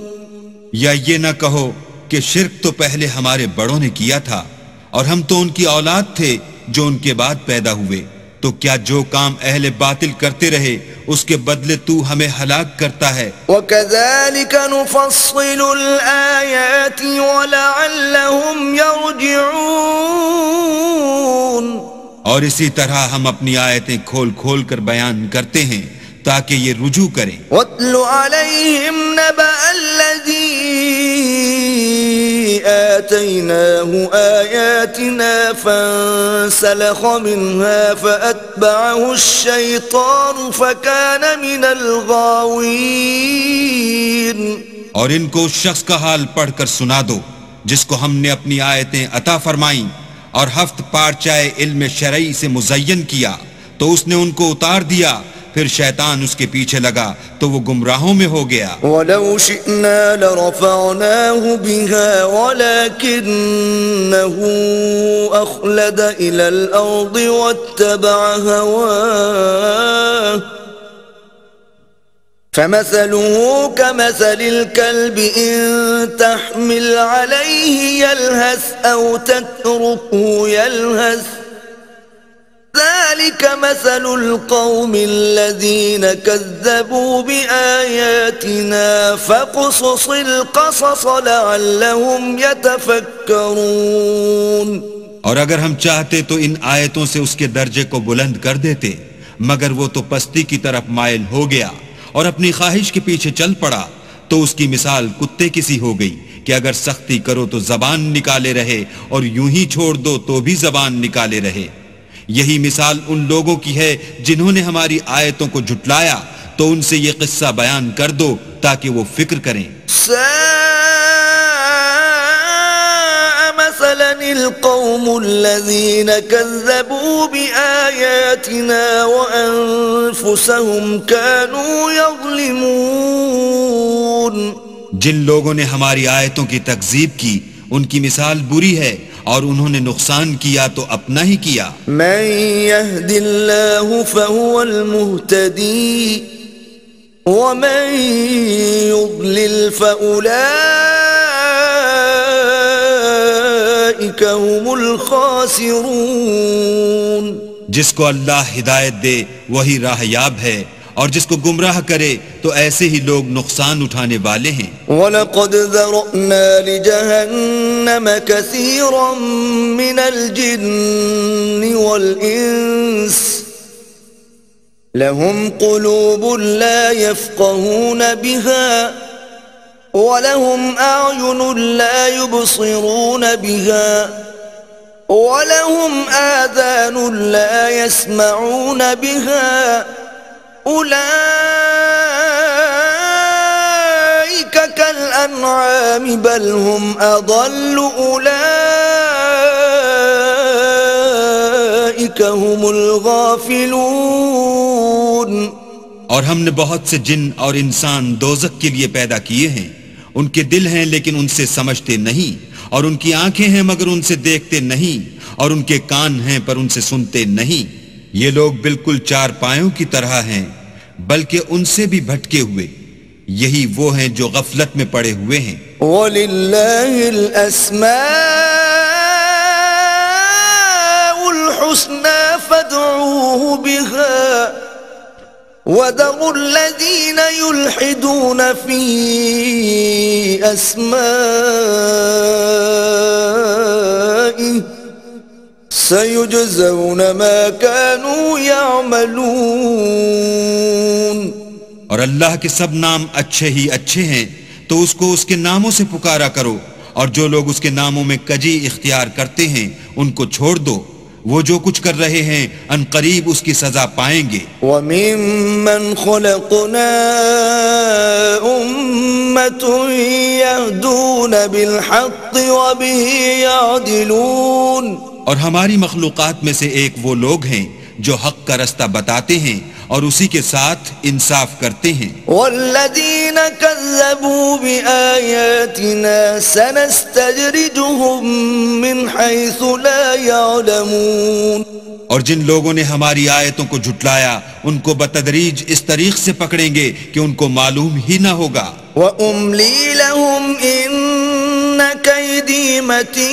یا یہ نہ کہو کہ شرک تو پہلے ہمارے بڑوں نے کیا تھا اور ہم تو ان کی اولاد تھے جو ان کے بعد پیدا ہوئے، تو کیا جو کام اہل باطل کرتے رہے اس کے بدلے تو ہمیں ہلاک کرتا ہے۔ وَكَذَلِكَ نُفَصِّلُ الْآيَاتِ وَلَعَلَّهُمْ يَرْجِعُونَ۔ اور اسی طرح ہم اپنی آیتیں کھول کھول کر بیان کرتے ہیں تاکہ یہ رجوع کریں۔ وَاتْلُ عَلَيْهِمْ نَبَأَ الَّذِي آتَيْنَاهُ آيَاتِنَا فَانسَلَخَ مِنْهَا فَأَتْبَعَهُ الشَّيْطَانُ فَكَانَ مِنَ الْغَاوِينَ۔ اور ان کو اس شخص کا حال پڑھ کر سنا دو جس کو ہم نے اپنی آیتیں عطا فرمائیں اور ہفت پارچائے علم شرعی سے مزین کیا تو اس نے ان کو اتار دیا، پھر شیطان اس کے پیچھے لگا تو وہ گمراہوں میں ہو گیا۔ وَلَوْ شِئْنَا لَرَفَعْنَاهُ بِهَا وَلَكِنَّهُ أَخْلَدَ إِلَى الْأَرْضِ وَاتَّبَعَ هَوَاهُ فَمَثَلُهُ كَمَثَلِ الْكَلْبِ إِن تَحْمِلْ عَلَيْهِ يَلْهَثْ أَوْ تَتْرُكْهُ يَلْهَثْ ذَلِكَ مَثَلُ الْقَوْمِ الَّذِينَ كَذَّبُوا بِآيَاتِنَا فَاقْصُصِ الْقَصَصَ لَعَلَّهُمْ يَتَفَكَّرُونَ۔ اور اگر ہم چاہتے تو ان آیتوں سے اس کے درجے کو بلند کر دیتے، مگر وہ تو پستی کی طرف مائل ہو گیا اور اپنی خواہش کے پیچھے چل پڑا، تو اس کی مثال کتے کی سی ہو گئی کہ اگر سختی کرو تو زبان نکالے رہے اور یوں ہی چھوڑ دو تو بھی زبان نکالے رہے۔ یہی مثال ان لوگوں کی ہے جنہوں نے ہماری آیتوں کو جھٹلایا، تو ان سے یہ قصہ بیان کر دو تاکہ وہ فکر کریں۔ ساء مثلا القوم الذين كذبوا بآياتنا وأنفسهم كانوا يظلمون۔ جن لوگوں نے ہماری آیتوں کی تکذیب کی ان کی مثال بری ہے اور انہوں نے نقصان کیا تو اپنا ہی کیا۔ من يهد الله فهو المهتدي ومن يضلل فأولئك هم الخاسرون۔ جس کو اللہ ہدایت دے وہی راہ یاب ہے اور جس کو گمراہ کرے تو ایسے ہی لوگ نقصان اٹھانے والے ہیں۔ وَلَقَدْ ذَرَأْنَا لِجَهَنَّمَ كَثِيرًا مِنَ الْجِنِّ وَالْإِنسِ لَهُمْ قُلُوبٌ لَا يَفْقَهُونَ بِهَا وَلَهُمْ أَعْيُنٌ لَا يُبْصِرُونَ بِهَا وَلَهُمْ آذَانٌ لَا يَسْمَعُونَ بِهَا أولئك كالأنعام بل هم أضل أولئك هم الغافلون۔ اور ہم نے بہت سے جن اور انسان دوزخ کے لیے پیدا کیے ہیں، ان کے دل ہیں لیکن ان سے سمجھتے نہیں، اور ان کی آنکھیں ہیں مگر ان سے دیکھتے نہیں، اور ان کے کان ہیں پر ان سے سنتے نہیں۔ یہ لوگ بالکل چار پایوں کی طرح ہیں، بلکہ ان سے بھی بھٹکے ہوئے. یہی وہ ہیں جو غفلت میں پڑے ہوئے ہیں. وَلِلَّهِ الْأَسْمَاءُ الْحُسْنَى فَادْعُوهُ بِهَا وَذَرُوا الَّذِينَ يُلْحِدُونَ فِي أَسْمَائِهِ سَيُجْزَوْنَ مَا كَانُوا يَعْمَلُونَ. اور اللہ کے سب نام اچھے ہی اچھے ہیں، تو اس کو اس کے ناموں سے پکارا کرو، اور جو لوگ اس کے ناموں میں کجی اختیار کرتے ہیں ان کو چھوڑ دو. وہ جو کچھ کر رہے ہیں ان قریب اس کی سزا پائیں گے. وَمِمَّنْ خَلَقْنَا أُمَّةٌ يَهْدُونَ بِالْحَقِّ وَبِهِ يَعْدِلُونَ. اور ہماری مخلوقات میں سے ایک وہ لوگ ہیں جو حق کا رستہ بتاتے ہیں اور اسی کے ساتھ انصاف کرتے ہیں. وَالَّذِينَ كَذَّبُوا بِآيَاتِنَا سَنَسْتَدْرِجُهُم مِّنْ حَيْثُ لَا يَعْلَمُونَ. اور جن لوگوں نے ہماری آیتوں کو جھٹلایا ان کو بتدریج اس طریق سے پکڑیں گے کہ ان کو معلوم ہی نہ ہوگا. وَأُمْلِي لَهُمْ إِنَّ كَيْدِي مَتِينٌ.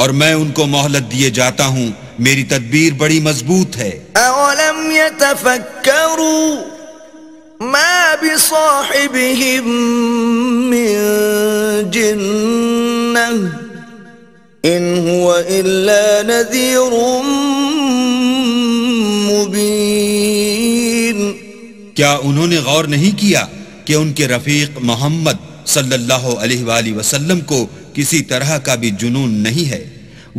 اور میں ان کو مہلت دیے جاتا ہوں، میری تدبیر بڑی مضبوط ہے. أَوَلَمْ يَتَفَكَّرُوا مَا بِصَاحِبِهِم مِّن جِنَّةٍ إِنْ هُوَ إِلَّا نَذِيرٌ مُبِينٌ. کیا انہوں نے غور نہیں کیا کہ ان کے رفیق محمد صلی اللہ علیہ وآلہ وسلم کو کسی طرح کا بھی جنون نہیں ہے،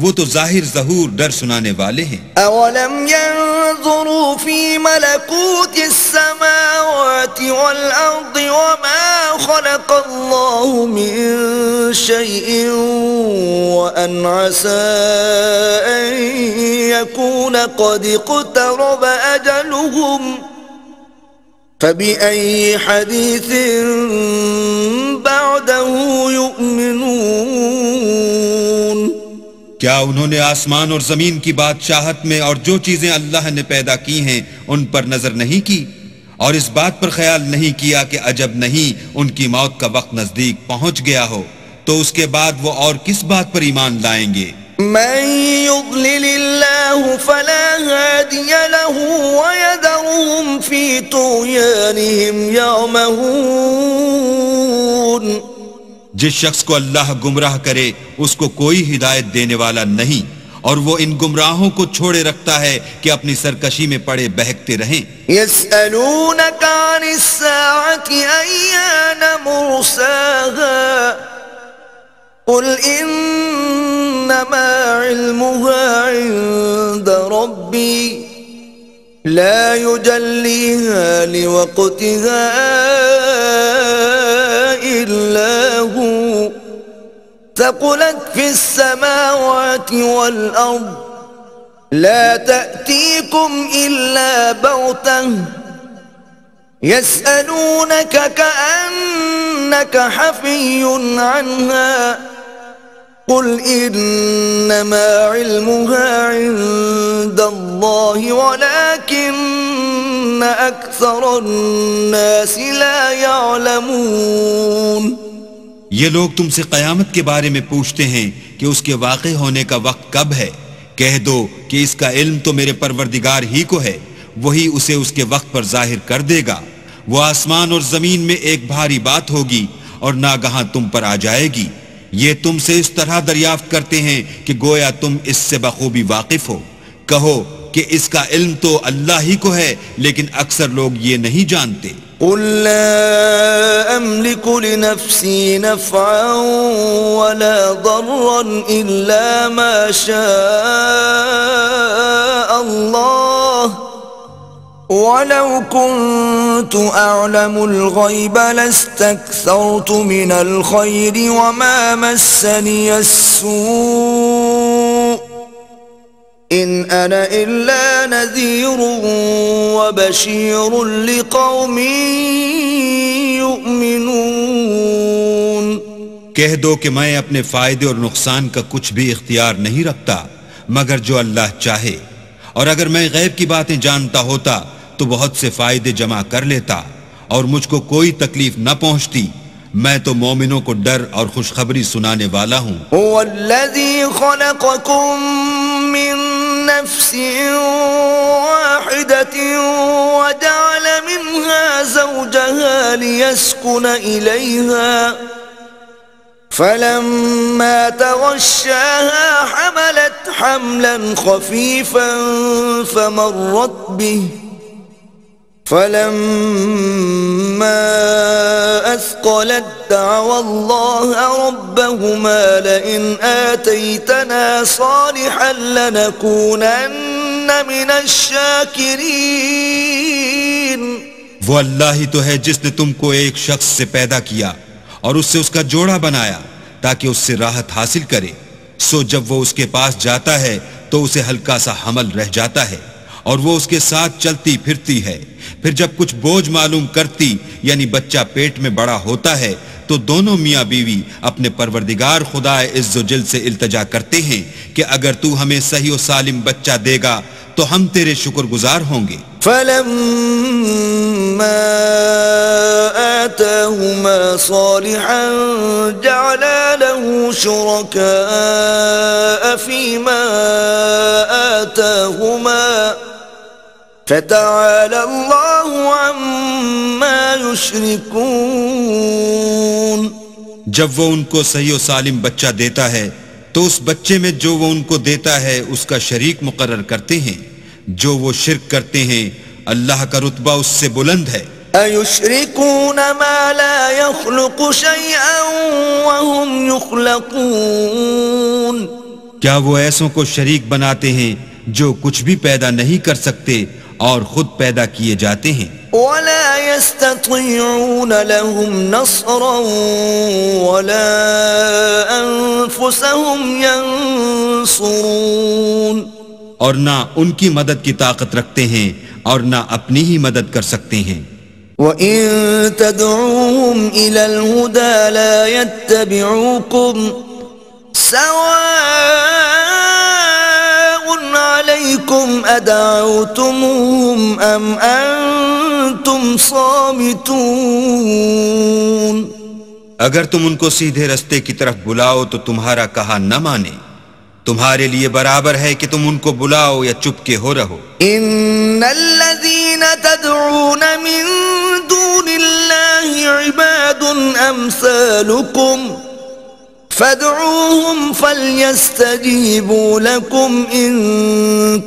وہ تو ظاہر ظہور ڈر سنانے والے ہیں. أَوَلَمْ يَنظُرُوا فِي مَلَكُوتِ السَّمَاوَاتِ وَالْأَرْضِ وَمَا خَلَقَ اللَّهُ مِن شَيْءٍ وَأَنْ عَسَىٰ أَن يَكُونَ قَدِ اقْتَرَبَ أَجَلُهُمْ فَبِأَيِّ حَدِيثٍ بَعْدَهُ يُؤْمِنُونَ. کیا انہوں نے آسمان اور زمین کی بادشاہت میں اور جو چیزیں اللہ نے پیدا کی ہیں ان پر نظر نہیں کی، اور اس بات پر خیال نہیں کیا کہ عجب نہیں ان کی موت کا وقت نزدیک پہنچ گیا ہو، تو اس کے بعد وہ اور کس بات پر ایمان لائیں گے؟ من يضلل الله فلا هادي له ويذرهم في طغيانهم يعمهون. جس شخص کو اللہ گمراہ کرے اس کو کوئی ہدایت دینے والا نہیں، اور وہ ان گمراہوں کو چھوڑے رکھتا ہے کہ اپنی سرکشی میں پڑے بہکتے رہیں. يسألونك عن الساعة أيان مرساها قل إنما علمها عند ربي لا يجليها لوقتها إلا هو ثقلت في السماوات والأرض لا تأتيكم إلا بغتة يسألونك كأنك حفي عنها قل إنما علمها عند الله ولكن أكثر الناس لا يعلمون. یہ لوگ تم سے قیامت کے بارے میں پوچھتے ہیں کہ اس کے واقع ہونے کا وقت کب ہے. کہہ دو کہ اس کا علم تو میرے پروردگار ہی کو ہے، وہی اسے اس کے وقت پر ظاہر کر دے گا. وہ آسمان اور زمین میں ایک بھاری بات ہوگی اور ناگہاں تم پر آ جائے گی. یہ تم سے اس طرح دریافت کرتے ہیں کہ گویا تم اس سے بخوبی واقف ہو. کہو کہ اس کا علم تو اللہ ہی کو ہے، لیکن اکثر لوگ یہ نہیں جانتے. قل لا أملك لنفسي نفعا ولا ضرا إلا ما شاء الله ولو كنت أعلم الغيب لاستكثرت من الخير وما مسني السوء إن أنا إلا نذير وبشير لقوم يؤمنون. کہہ دو کہ میں اپنے فائدے اور نقصان کا کچھ بھی اختیار نہیں رکھتا، مگر جو اللہ چاہے، اور اگر میں غیب کی باتیں جانتا ہوتا تو بہت سے فائدے جمع کر لیتا اور مجھ کو کوئی تکلیف نہ پہنچتی۔ میں تو مومنوں کو ڈر اور خوشخبری سنانے والا ہوں۔ هو الذي خلقكم من نفس واحدة وجعل منها زوجها ليسكن إليها فلما تغشاها حملت حملا خفيفا فمرت به فلما أثقلت دعوا الله ربهما لئن آتيتنا صالحا لنكونن من الشاكرين۔ وہ اللہ ہی تو ہے جس نے تم کو ایک شخص سے پیدا کیا اور اس سے اس کا جوڑا بنایا تاکہ اس سے راحت حاصل کرے، سو جب وہ اس کے پاس جاتا ہے تو اسے ہلکا سا حمل رہ جاتا ہے اور وہ اس کے ساتھ چلتی پھرتی ہے، پھر جب کچھ بوجھ معلوم کرتی یعنی بچہ پیٹ میں بڑا ہوتا ہے تو دونوں میاں بیوی اپنے پروردگار خدا عز و جل سے التجا کرتے ہیں کہ اگر تو ہمیں صحیح و سالم بچہ دے گا تو ہم تیرے شکر گزار ہوں گے۔ فلما آتاهما صالحا جعلا له شركاء فيما آتاهما فتعالى الله عما يشركون۔ جب وہ ان کو صحیح و سالم بچہ دیتا ہے تو اس بچے میں جو وہ ان کو دیتا ہے اس کا شریک مقرر کرتے ہیں، جو وہ شرک کرتے ہیں اللہ کا رتبہ اس سے بلند ہے۔ أَيُشْرِكُونَ مَا لَا يَخْلُقُ شَيْئًا وَهُمْ يُخْلَقُونَ۔ کیا وہ ایسوں کو شریک بناتے ہیں جو کچھ بھی پیدا نہیں کر سکتے اور خود پیدا کیے جاتے ہیں۔ وَلَا يَسْتَطِيعُونَ لَهُمْ نَصْرًا وَلَا أَنفُسَهُمْ يَنصُرُونَ۔ اور نہ ان کی مدد کی طاقت رکھتے ہیں اور نہ اپنی ہی مدد کر سکتے ہیں۔ وَإِن تَدْعُوهُمْ إِلَى الْهُدَى لَا يَتَّبِعُوكُمْ سَوَاءٌ عَلَيْكُمْ أَدَعَوْتُمُوهُمْ أَمْ أَنْتُمْ صَامِتُونَ۔ اگر تم ان کو سیدھے رستے کی طرف بلاؤ تو تمہارا کہا نہ مانے، تمہارے لیے برابر ہے کہ تم ان کو بلاؤ یا چپ کے ہو رہو۔ ان الذين تدعون من دون الله عباد امثالكم فادعوهم فليستجيبوا لكم ان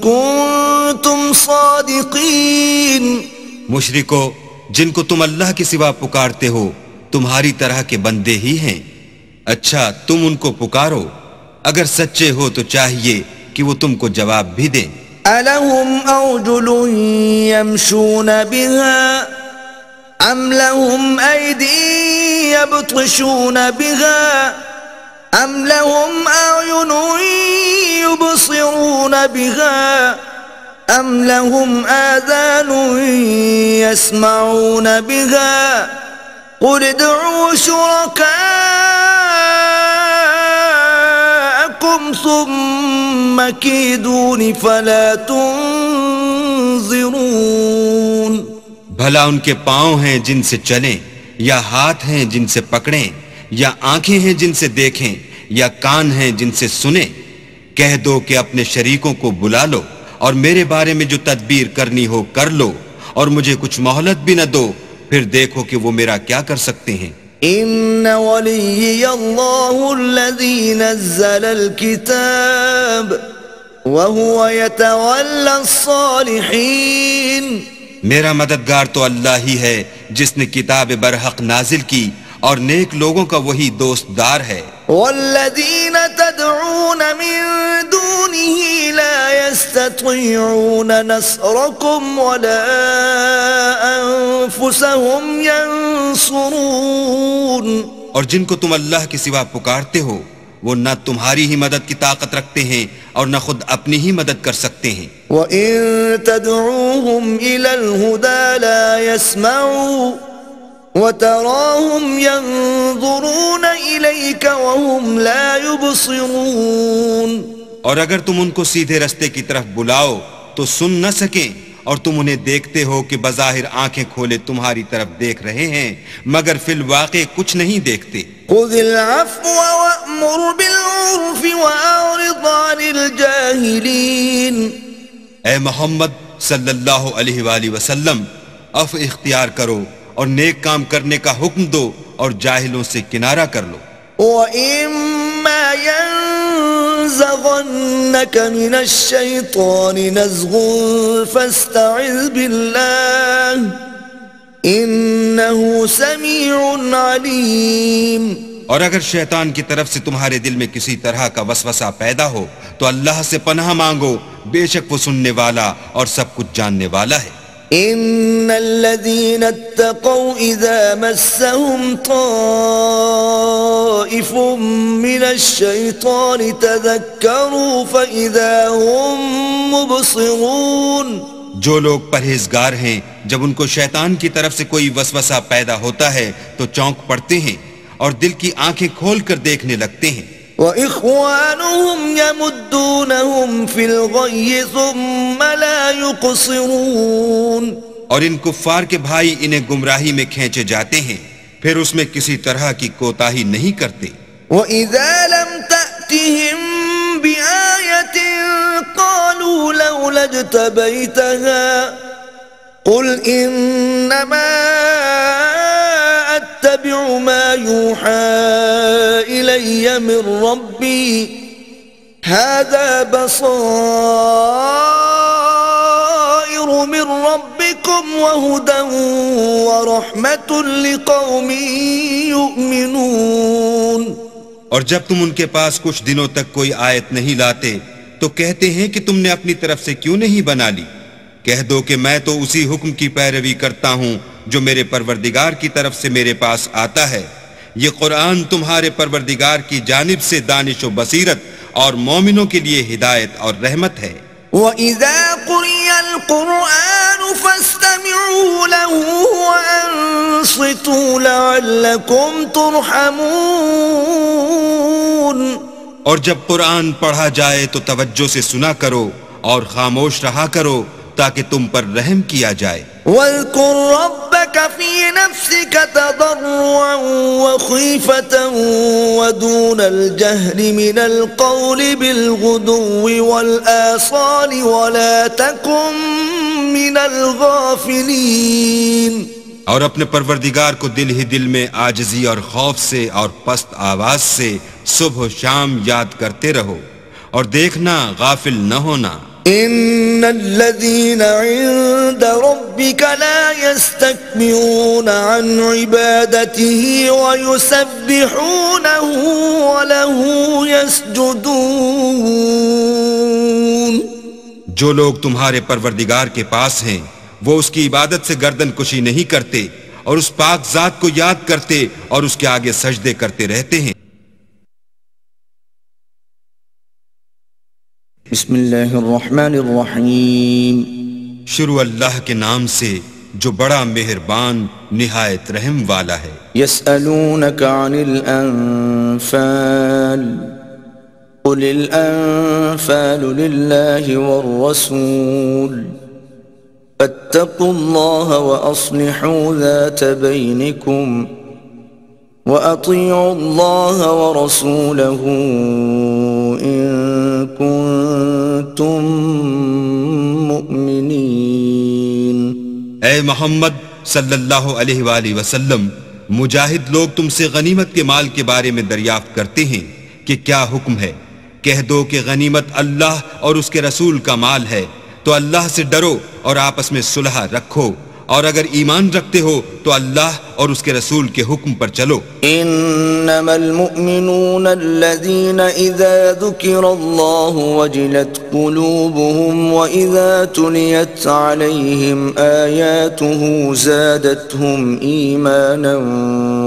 كنتم صادقين۔ مشرکو، جن کو تم اللہ کے سوا پکارتے ہو تمہاری طرح کے بندے ہی ہیں، اچھا تم ان کو پکارو، اگر سچے ہو تو چاہیے کہ وہ تم کو جواب بھی دیں۔ أَلَهُمْ أَرْجُلٌ يَمْشُونَ بِهَا أَمْ لَهُمْ أَيْدِي يَبْطِشُونَ بِهَا أَمْ لَهُمْ أَعْيُنٌ يُبْصِرُونَ بِهَا أَمْ لَهُمْ آذَانٌ يَسْمَعُونَ بِهَا قُلِ ادْعُوا شُرَكَاءَكُمْ ثُمَّ كِيدُونِ فَلَا تُنظِرُونَ۔ بھلا ان کے پاؤں ہیں جن سے چلیں، یا ہاتھ ہیں جن سے پکڑیں، یا آنکھیں ہیں جن سے دیکھیں، یا کان ہیں جن سے سنیں؟ کہہ دو کہ اپنے شریکوں کو بلا لو اور میرے بارے میں جو تدبیر کرنی ہو کر لو، اور مجھے کچھ مہلت بھی نہ دو، پھر دیکھو کہ وہ میرا کیا کر سکتے ہیں۔ ان ولی اللہ الذی نزل الكتاب وهو يتولى الصالحین۔ میرا مددگار تو اللہ ہی ہے جس نے کتاب برحق نازل کی اور نیک لوگوں کا وہی دوست دار ہے۔ والذین تدعون من دونه لا يستطيعون نصركم ولا انفسهم ينصرون۔ اور جن کو تم اللہ کے سوا پکارتے ہو وہ نہ تمہاری ہی مدد کی طاقت رکھتے ہیں اور نہ خود اپنی ہی مدد کر سکتے ہیں۔ وَإِن تَدْعُوهُمْ إِلَى الْهُدَى لَا يَسْمَعُوا وَتَرَاهُمْ يَنظُرُونَ إِلَيْكَ وَهُمْ لَا يُبْصِرُونَ۔ اور اگر تم ان کو سیدھے رستے کی طرف بلاؤ تو سن نہ سکیں، اور تم انہیں دیکھتے ہو کہ بظاہر آنکھیں کھولے تمہاری طرف دیکھ رہے ہیں مگر فی الواقع کچھ نہیں دیکھتے۔ خذ العفو وأمر بالعرف وأعرض عن الجاهلين۔ اے محمد صلی اللہ علیہ وآلہ وسلم، عفو اختیار کرو اور نیک کام کرنے کا حکم دو اور جاہلوں سے کنارہ کر لو۔ وَإِمَّا يَنزَغَنَّكَ مِنَ الشَّيْطَانِ نَزْغٌ فَاسْتَعِذْ بِاللَّهِ إِنَّهُ سَمِيعٌ عَلِيمٌ۔ اور اگر شیطان کی طرف سے تمہارے دل میں کسی طرح کا وسوسہ پیدا ہو تو اللہ سے پناہ مانگو، بے شک وہ سننے والا اور سب کچھ جاننے والا ہے۔ إن الذين اتقوا إذا مسهم طائف من الشيطان تذكروا فإذا هم مبصرون۔ جو لوگ پرہیزگار ہیں جب ان کو شیطان کی طرف سے کوئی وسوسہ پیدا ہوتا ہے تو چونک پڑتے ہیں اور دل کی آنکھیں کھول کر دیکھنے لگتے ہیں۔ وَإِخْوَانُهُمْ يَمُدُّونَهُمْ فِي الْغَيِّ ثُمَّ لَا يُقْصِرُونَ۔ اور ان کفار کے بھائی انہیں گمراہی میں کھینچے جاتے ہیں، پھر اس میں کسی طرح کی کوتاہی نہیں کرتے۔ وَإِذَا لَمْ تَأْتِهِمْ بِآيَةٍ قَالُوا لَوْلَا اجْتَبَيْتَهَا قُلْ إِنَّمَا أَتَّبِعُ مَا يُوحَى إِلَيَّ مِنْ رَبِّي هَذَا بَصَائِرُ مِنْ رَبِّكُمْ وَهُدًى وَرَحْمَةٌ لِقَوْمٍ يُؤْمِنُونَ۔ اور جب تم ان کے پاس کچھ دنوں تک کوئی آیت نہیں لاتے تو کہتے ہیں کہ تم نے اپنی طرف سے کیوں نہیں بنا لی؟ کہہ دو کہ میں تو اسی حکم کی پیروی کرتا ہوں جو میرے پروردگار کی طرف سے میرے پاس آتا ہے۔ یہ قرآن تمہارے پروردگار کی جانب سے دانش و بصیرت اور مومنوں کے لیے ہدایت اور رحمت ہے۔ وَإِذَا قُرِئَ الْقُرْآنُ فَاسْتَمِعُوا لَهُ وَأَنصِتُوا لَعَلَّكُمْ تُرْحَمُونَ۔ اور جب قرآن پڑھا جائے تو توجہ سے سنا کرو اور خاموش رہا کرو تاکہ تم پر رحم کیا جائے۔ وَاذْكُرْ رَبَّكَ فِي نَفْسِكَ تَضَرُّعًا وَخِيفَةً وَدُونَ الْجَهْرِ مِنَ الْقَوْلِ بِالْغُدُوِّ وَالْآصَالِ وَلَا تَكُن مِّنَ الْغَافِلِينَ۔ اور اپنے پروردگار کو دل ہی دل میں عاجزی اور خوف سے اور پست آواز سے صبح و شام یاد کرتے رہو اور دیکھنا غافل نہ ہونا۔ ان الذين عند ربك لا يستكبرون عن عبادته ويسبحونه وله يسجدون۔ جو لوگ تمہارے پروردگار کے پاس ہیں وہ اس کی عبادت سے گردن کشی نہیں کرتے اور اس پاک ذات کو یاد کرتے اور اس کے آگے سجدے کرتے رہتے ہیں۔ بسم اللہ الرحمن الرحیم۔ شروع اللہ کے نام سے جو بڑا مہربان نہایت رحم والا ہے۔ یسألونک عن الانفال قل الانفال للہ والرسول فاتقوا اللہ واصلحوا ذات بینکم وَأَطِيعُوا اللَّهَ وَرَسُولَهُ إِن كُنتُم مُؤْمِنِينَ۔ اے محمد صلی اللہ علیہ وآلہ وسلم، مجاہد لوگ تم سے غنیمت کے مال کے بارے میں دریافت کرتے ہیں کہ کیا حکم ہے۔ کہہ دو کہ غنیمت اللہ اور اس کے رسول کا مال ہے، تو اللہ سے ڈرو اور آپس میں صلح رکھو، اور اگر ایمان رکھتے ہو تو اللہ اور اس کے رسول کے حکم پر چلو۔ انما المؤمنون الذين اذا ذكر الله وجلت قلوبهم واذا تليت عليهم آياته زادتهم ايمانا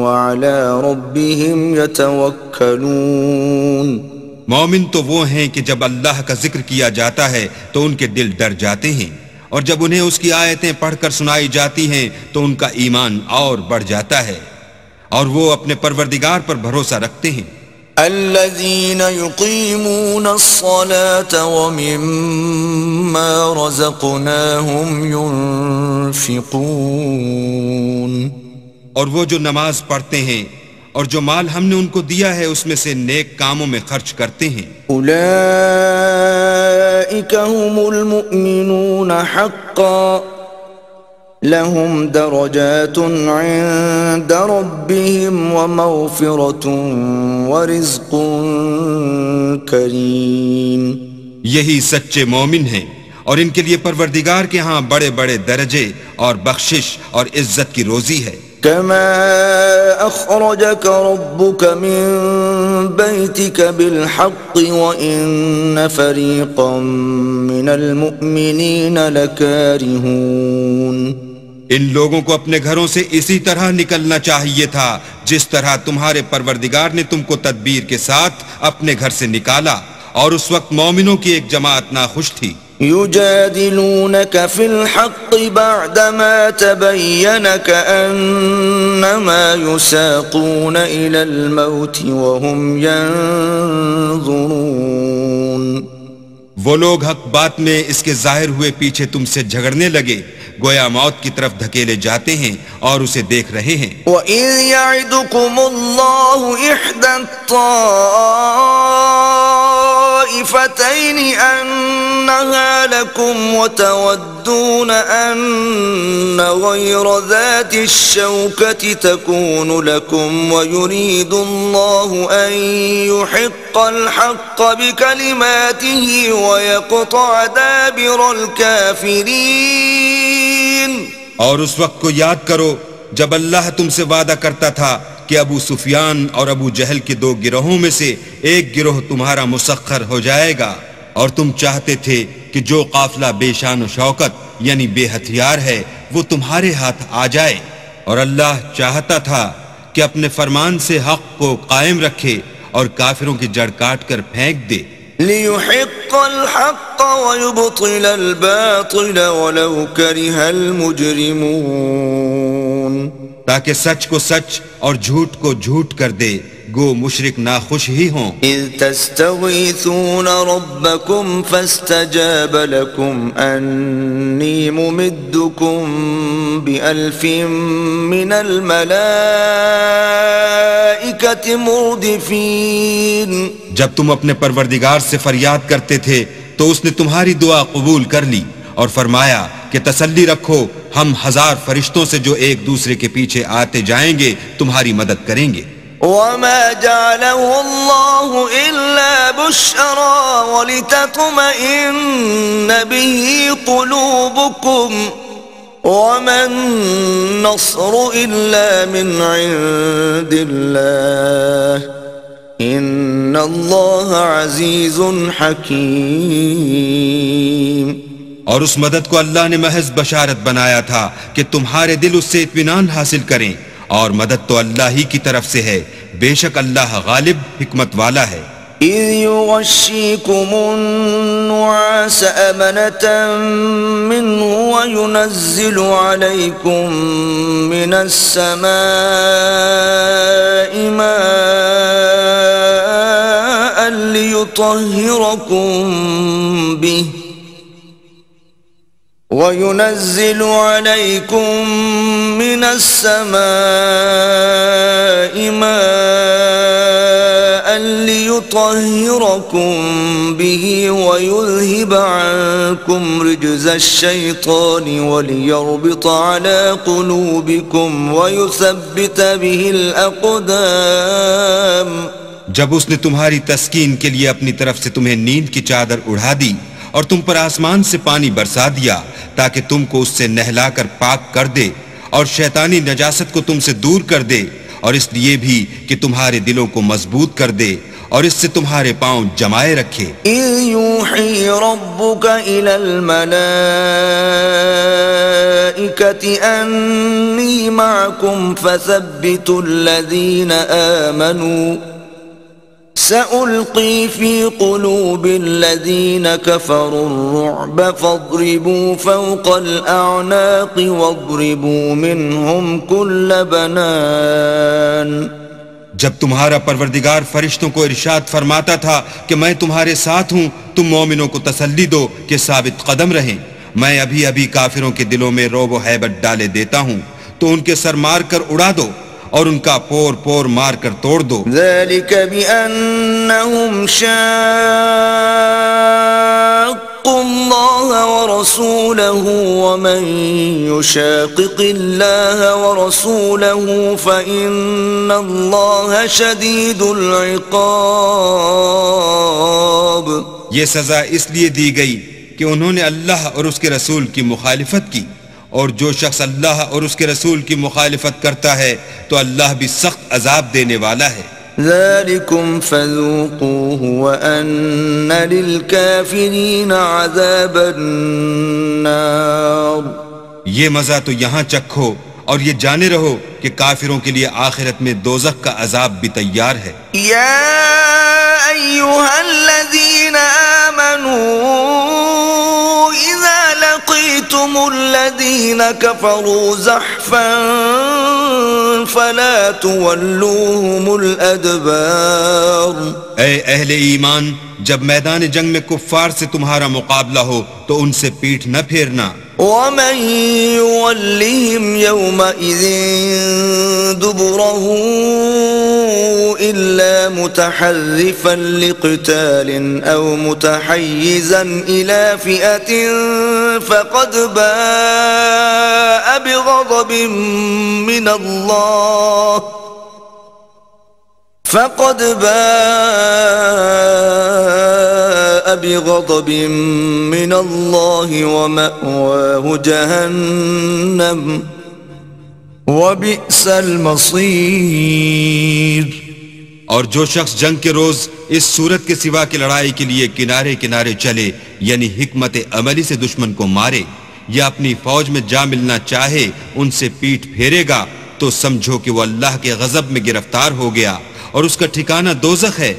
وعلى ربهم يتوكلون۔ مومن تو وہ ہیں کہ جب اللہ کا ذکر کیا جاتا ہے تو ان کے دل ڈر جاتے ہیں، اور جب انہیں اس کی آیتیں پڑھ کر سنائی جاتی ہیں تو ان کا ایمان اور بڑھ جاتا ہے، اور وہ اپنے پروردگار پر بھروسہ رکھتے ہیں۔ الذين يقيمون الصلاة ومما رزقناهم ينفقون اور وہ جو نماز پڑھتے ہیں اور جو مال ہم نے ان کو دیا ہے اس میں سے نیک کاموں میں خرچ کرتے ہیں. أولئك هم المؤمنون حقا لهم درجات عند ربهم ومغفرة ورزق کریم. یہی سچے مومن ہیں اور ان کے لیے پروردگار کے ہاں بڑے بڑے درجے اور بخشش اور عزت کی روزی ہے. كما أخرجك ربك من بيتك بالحق وإن فريقا من المؤمنين لكارهون. ان لوگوں کو اپنے گھروں سے اسی طرح نکلنا چاہیے تھا جس طرح تمہارے پروردگار نے تم کو تدبیر کے ساتھ اپنے گھر سے نکالا، اور اس وقت مومنوں کی ایک جماعت ناخوش تھی. يجادلونك في الحق بعدما تبين كأنما يساقون إلى الموت وهم ينظرون. وہ لوگ حق بات میں اس کے ظاہر ہوئے پیچھے تم سے جھگڑنے لگے گویا موت کی طرف دھکیلے جاتے ہیں اور اسے دیکھ رہے ہیں. وَإِذْ يَعِدُكُمُ اللَّهُ إِحْدَى الطَّائِفَتَيْنِ أَنَّهَا لَكُمْ وَتَوَدُّونَ أَنَّ غَيْرَ ذَاتِ الشَّوْكَةِ تَكُونُ لَكُمْ وَيُرِيدُ اللَّهُ أَن يُحِقَّ الْحَقَّ بِكَلِمَاتِهِ وَيَقْطَعَ دَابِرَ الْكَافِرِينَ. اور اس وقت کو یاد کرو جب اللہ تم سے وعدہ کرتا تھا کہ ابو سفیان اور ابو جہل کے دو گروہوں میں سے ایک گروہ تمہارا مسخر ہو جائے گا، اور تم چاہتے تھے کہ جو قافلہ بے شان و شوکت یعنی بے ہتھیار ہے وہ تمہارے ہاتھ آ جائے، اور اللہ چاہتا تھا کہ اپنے فرمان سے حق کو قائم رکھے اور کافروں کی جڑ کاٹ کر پھینک دے. لِيُحِقَّ الْحَقَّ وَيُبْطِلَ الْبَاطِلَ وَلَوْ كَرِهَ الْمُجْرِمُونَ. تاکہ سچ کو سچ اور جھوٹ کو جھوٹ کر دے گو مشرک ناخوش ہی ہوں. إِذْ تَسْتَغِيثُونَ رَبَّكُمْ فَاسْتَجَابَ لَكُمْ أَنِّي مُمِدُّكُمْ بِأَلْفٍ مِّنَ الْمَلَائِكَةِ مُرْدِفِينَ. جب تم اپنے پروردگار سے فریاد کرتے تھے تو اس نے تمہاری دعا قبول کر لی اور فرمایا کہ تسلی رکھو ہم 1000 فرشتوں سے جو ایک دوسرے کے پیچھے آتے جائیں گے تمہاری مدد کریں گے. وَمَا جَعَلَهُ اللَّهُ إِلَّا بُشْرًا وَلِتَطْمَئِنَّ بِهِ قُلُوبُكُمْ وَمَا النَّصْرُ إِلَّا مِنْ عِنْدِ اللَّهِ إِنَّ اللَّهَ عَزِيزٌ حَكِيمٌ. اور اس مدد کو اللہ نے محض بشارت بنایا تھا کہ تمہارے دل اس سے اطمینان حاصل کریں، اور مدد تو اللہ ہی کی طرف سے ہے، بے شک اللہ غالب حکمت والا ہے. إِذْ يُغَشِّيكُمُ النُّعَاسَ أَمَنَةً مِّنْهُ وَيُنَزِّلُ عَلَيْكُم مِّنَ السَّمَاءِ مَاءً لِّيُطَهِّرَكُم بِهِ وَيُنَزِّلُ عَلَيْكُم مِّنَ السَّمَاءِ مَاءً لِّيُطَهِّرَكُم بِهِ وَيُذْهِبَ عَنكُمْ رِجْزَ الشَّيْطَانِ وَلِيَرْبِطَ عَلَى قُلُوبِكُمْ وَيُثَبِّتَ بِهِ الْأَقْدَامَ. جب اس نے تمہاری تسکین کے لیے اپنی طرف سے تمہیں نیند کی چادر اڑا دی اور تم پر آسمان سے پانی برسا دیا تاکہ تم کو اس سے نہلا کر پاک کر دے اور شیطانی نجاست کو تم سے دور کر دے، اور اس لیے بھی کہ تمہارے دلوں کو مضبوط کر دے اور اس سے تمہارے پاؤں جمائے رکھے. إِذْ يُوحِي رَبُّكَ إِلَى الْمَلَائِكَةِ أَنِّي مَعَكُمْ فَثَبِّتُوا الَّذِينَ آمَنُوا سَأُلْقِي فِي قُلُوبِ الَّذِينَ كَفَرُوا الرُّعْبَ فَاضْرِبُوا فَوْقَ الْأَعْنَاقِ وَاضْرِبُوا مِنْهُمْ كُلَّ بَنَانٍ. جب تمہارا پروردگار فرشتوں کو ارشاد فرماتا تھا کہ میں تمہارے ساتھ ہوں، تم مومنوں کو تسلی دو کہ ثابت قدم رہیں، میں ابھی ابھی کافروں کے دلوں میں رعب و ہیبت ڈالے دیتا ہوں، تو ان کے سر مار کر اڑا دو اور ان کا پور پور مار کر توڑ دو۔ ذلك بأنهم شاقوا الله ورسوله ومن يشاقق الله ورسوله فإن الله شديد العقاب۔ یہ سزا اس لیے دی گئی کہ انہوں نے اللہ اور اس کے رسول کی مخالفت کی، اور جو شخص اللہ اور اس کے رسول کی مخالفت کرتا ہے تو اللہ بھی سخت عذاب دینے والا ہے۔ ذلكم فذوقوه وأن للكافرين عذاب النار۔ یہ مزہ تو یہاں چکھو اور یہ جانے رہو کہ کافروں کے لیے آخرت میں دوزخ کا عذاب بھی تیار ہے۔ یا ایھا الذین آمنوا اذا لقیتم الذین کفروا زحفا فلا تولوهم الادبار۔ اے اہل ایمان، جب میدان جنگ میں کفار سے تمہارا مقابلہ ہو تو ان سے پیٹھ نہ پھیرنا۔ ومن يولهم يومئذ دبره إلا متحرفا لقتال أو متحيزا إلى فئة فقد باء بغضب من الله ومأواه جهنم وبئس المصير۔ اور جو شخص جنگ کے روز اس صورت کے سوا کی لڑائی کے لیے کنارے کنارے چلے، یعنی حکمت عملی سے دشمن کو مارے یا اپنی فوج میں جا ملنا چاہے، ان سے پیٹھ پھیرے گا تو سمجھو کہ وہ اللہ کے غضب میں گرفتار ہو گیا اور اس کا ٹھکانہ دوزخ ہے،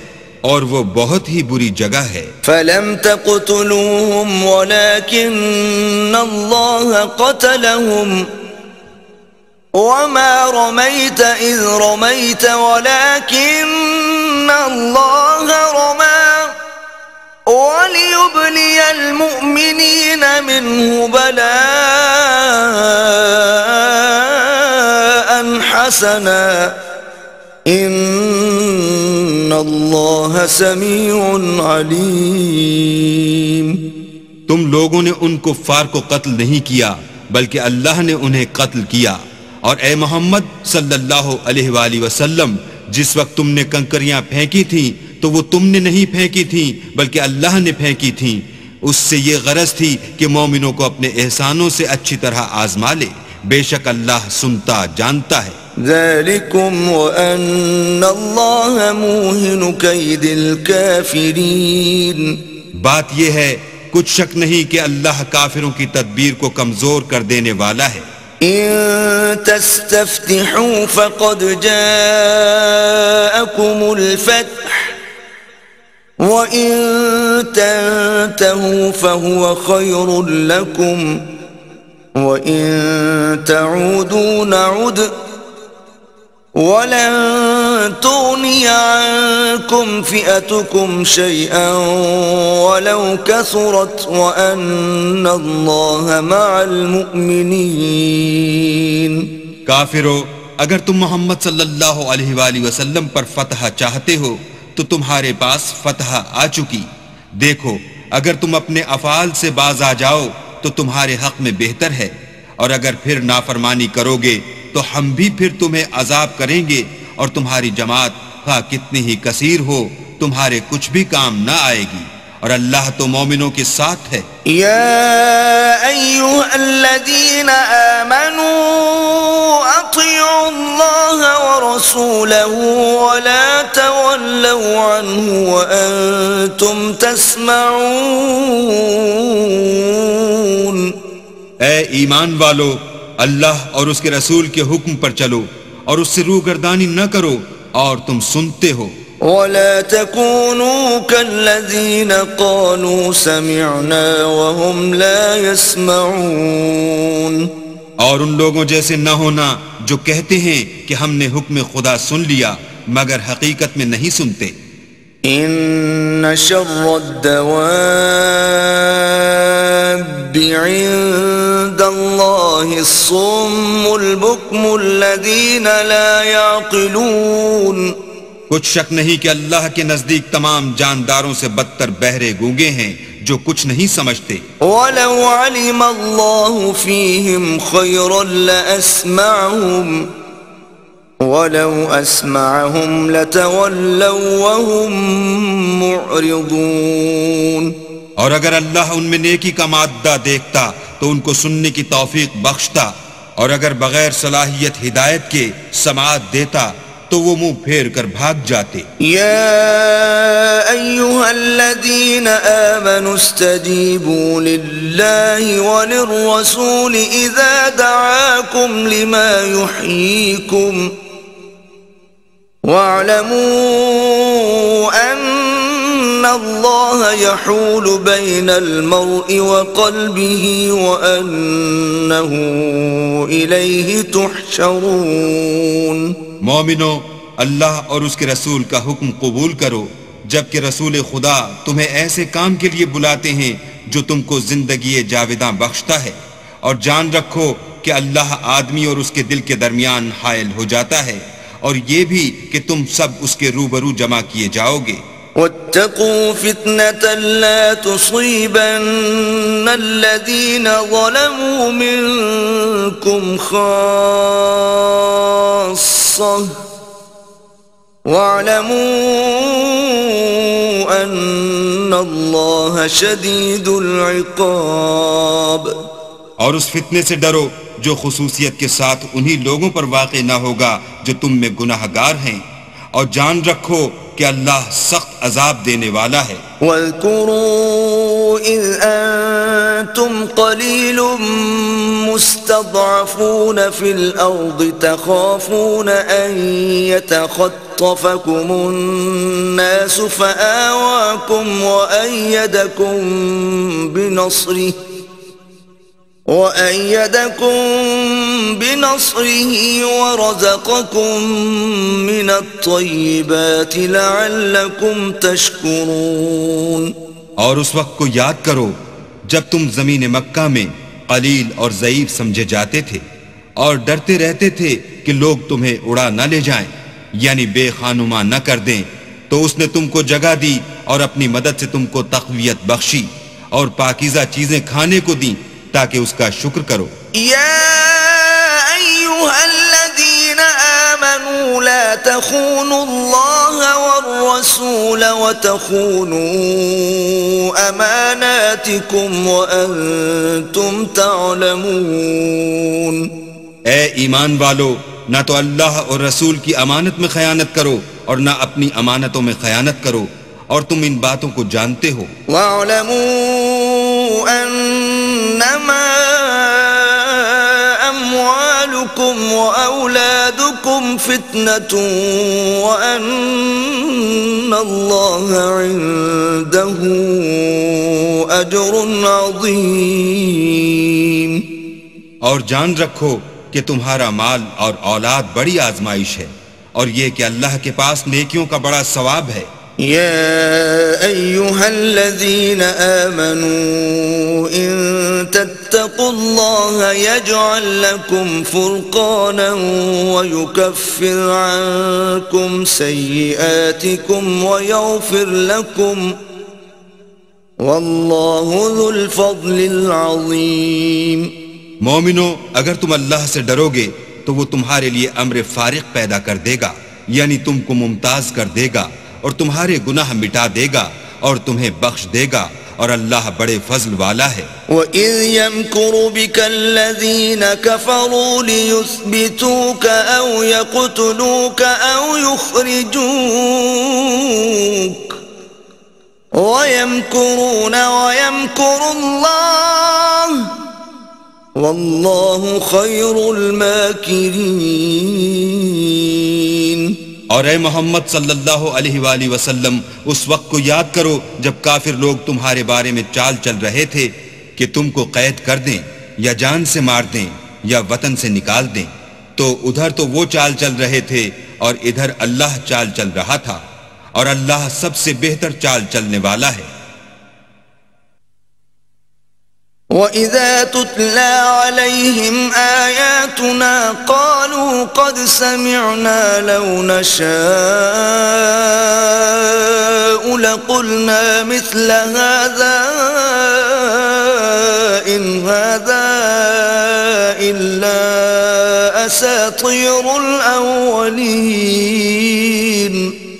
اور وہ بہت ہی بری جگہ ہے۔ فلم تقتلوهم ولكن الله قتلهم وما رميت إذ رميت ولكن الله رمى وليبلي المؤمنين منه بلاء حسنا ان اللہ سمیع علیم۔ تم لوگوں نے ان کفار کو قتل نہیں کیا بلکہ اللہ نے انہیں قتل کیا، اور اے محمد صلی اللہ علیہ وآلہ وسلم، جس وقت تم نے کنکریاں پھینکی تھیں تو وہ تم نے نہیں پھینکی تھیں بلکہ اللہ نے پھینکی تھیں، اس سے یہ غرض تھی کہ مومنوں کو اپنے احسانوں سے اچھی طرح آزما لے، بے شک اللہ سنتا جانتا ہے۔ ذلكم وأن الله موهن كيد الكافرين۔ بات یہ ہے کچھ شک نہیں کہ اللہ کافروں کی تدبیر کو کمزور کر دینے والا ہے۔ إن تستفتحوا فقد جاءكم الفتح وإن تنتهوا فهو خير لكم وإن تعودوا نعد ولن تغني عنكم فئتكم شيئا ولو كثرت وأن الله مع المؤمنين۔ کافرو، اگر تم محمد صلی اللہ علیہ وآلہ وسلم پر فتح چاہتے ہو تو تمہارے پاس فتح آ چکی، دیکھو اگر تم اپنے افعال سے باز آ جاؤ تو تمہارے حق میں بہتر ہے، اور اگر پھر نافرمانی کرو گے تو ہم بھی پھر تمہیں عذاب کریں گے، اور تمہاری جماعت خواہ کتنی ہی کثیر ہو تمہارے کچھ بھی کام نہ آئے گی، اور اللہ تو مومنوں کے ساتھ ہے۔ یا ایھا الذین آمنوا اطیعوا اللہ ورسولہ ولا تولوا عنہ وانتم تسمعون۔ اے ایمان والو، اللہ اور اس کے رسول کے حکم پر چلو اور اس سے روگردانی نہ کرو اور تم سنتے ہو۔ ولا تكونوا كالذين قالوا سمعنا وهم لا يسمعون۔ اور ان لوگوں جیسے نہ ہونا جو کہتے ہیں کہ ہم نے حکم خدا سن لیا مگر حقیقت میں نہیں سنتے۔ ان شر الدواب عند الله الصم البكم الذين لا يعقلون۔ کچھ شک نہیں کہ اللہ کے نزدیک تمام جانداروں سے بدتر بہرے گونگے ہیں جو کچھ نہیں سمجھتے۔ وَلَوْ عَلِمَ اللَّهُ فِيهِمْ خَيْرًا لَأَسْمَعَهُمْ وَلَوْ أَسْمَعَهُمْ لَتَوَلَّوْا وَهُمْ مُعْرِضُونَ۔ اور اگر اللہ ان میں نیکی کا مادہ دیکھتا تو ان کو سننے کی توفیق بخشتا، اور اگر بغیر صلاحیت ہدایت کے سماعت دیتا تو وہ منہ پھیر کر بھاگ جاتے۔ یا ایھا الذین آمنوا استجیبوا للہ وللرسول اذا دعاکم لما یحییکم واعلموا ان اللہ یحول بین المرء وقلبہ وانہ الیہ تحشرون۔ مومنو، اللہ اور اس کے رسول کا حکم قبول کرو جبکہ رسول خدا تمہیں ایسے کام کے لیے بلاتے ہیں جو تم کو زندگی جاوداں بخشتا ہے، اور جان رکھو کہ اللہ آدمی اور اس کے دل کے درمیان حائل ہو جاتا ہے، اور یہ بھی کہ تم سب اس کے روبرو جمع کیے جاؤ گے۔ واتقوا فتنة لا تصيبن الذين ظلموا منكم خاصة واعلموا أن الله شديد العقاب۔ اور اس فتنے سے ڈرو جو خصوصیت کے ساتھ انہی لوگوں پر واقع نہ ہوگا جو تم میں گناہ گار ہیں، اور جان رکھو کہ اللہ سخت عذاب دینے والا ہے۔ وَاذْكُرُوا إِذْ أَنْتُمْ قَلِيلٌ مُسْتَضْعَفُونَ فِي الْأَرْضِ تَخَافُونَ أَنْ يَتَخَطَّفَكُمُ النَّاسُ فَآوَاكُمْ وَأَيَّدَكُمْ بِنَصْرِهِ وَرَزَقَكُمْ مِنَ الطَّيِّبَاتِ لَعَلَّكُمْ تَشْكُرُونَ۔ اور اس وقت کو یاد کرو جب تم زمین مکہ میں قلیل اور ضعیف سمجھے جاتے تھے اور ڈرتے رہتے تھے کہ لوگ تمہیں اڑا نہ لے جائیں، یعنی بے خانما نہ کر دیں، تو اس نے تم کو جگہ دی اور اپنی مدد سے تم کو تقویت بخشی اور پاکیزہ چیزیں کھانے کو دیں تاکہ اس کا شکر کرو۔ یا ایھا الذین آمنوا لا تخونوا اللہ والرسول وتخونوا اماناتکم وانتم تعلمون۔ اے ایمان والو، نہ تو اللہ اور رسول کی امانت میں خیانت کرو اور نہ اپنی امانتوں میں خیانت کرو، اور تم ان باتوں کو جانتے ہو۔ وَاعْلَمُوا أَنَّمَا أَمْوَالُكُمْ وَأَوْلَادُكُمْ فِتْنَةٌ وَأَنَّ اللَّهَ عِندَهُ أَجْرٌ عَظِيمٌ۔ اور جان رکھو کہ تمہارا مال اور اولاد بڑی آزمائش ہے، اور یہ کہ اللہ کے پاس نیکیوں کا بڑا ثواب ہے۔ يا أيها الذين آمنوا إن تتقوا الله يجعل لكم فرقانا ويكفر عنكم سيئاتكم ويغفر لكم والله ذو الفضل العظيم۔ مومنو، اگر تم اللہ سے ڈرو گے تو وہ تمہارے لیے امر فارق پیدا کر دے گا، یعنی تم کو ممتاز کر دے گا اور تمہارے گناہ مٹا دے گا اور تمہیں بخش دے گا، اور اللہ بڑے فضل والا ہے۔ وَإِذْ يَمْكُرُ بِكَ الَّذِينَ كَفَرُوا لِيُثْبِتُوكَ أَوْ يَقْتُلُوكَ أَوْ يُخْرِجُوكَ وَيَمْكُرُونَ وَيَمْكُرُ اللَّهُ وَاللَّهُ خَيْرُ الْمَاكِرِينَ۔ اور اے محمد صلی اللہ علیہ وآلہ وسلم، اس وقت کو یاد کرو جب کافر لوگ تمہارے بارے میں چال چل رہے تھے کہ تم کو قید کر دیں یا جان سے مار دیں یا وطن سے نکال دیں، تو ادھر تو وہ چال چل رہے تھے اور ادھر اللہ چال چل رہا تھا، اور اللہ سب سے بہتر چال چلنے والا ہے۔ وَإِذَا تُتْلَى عَلَيْهِمْ آيَاتُنَا قَالُوا قَدْ سَمِعْنَا لَوْ نَشَاءُ لَقُلْنَا مِثْلَ هَذَا إِنْ هَذَا إِلَّا أَسَاطِيرُ الْأَوَّلِينَ۔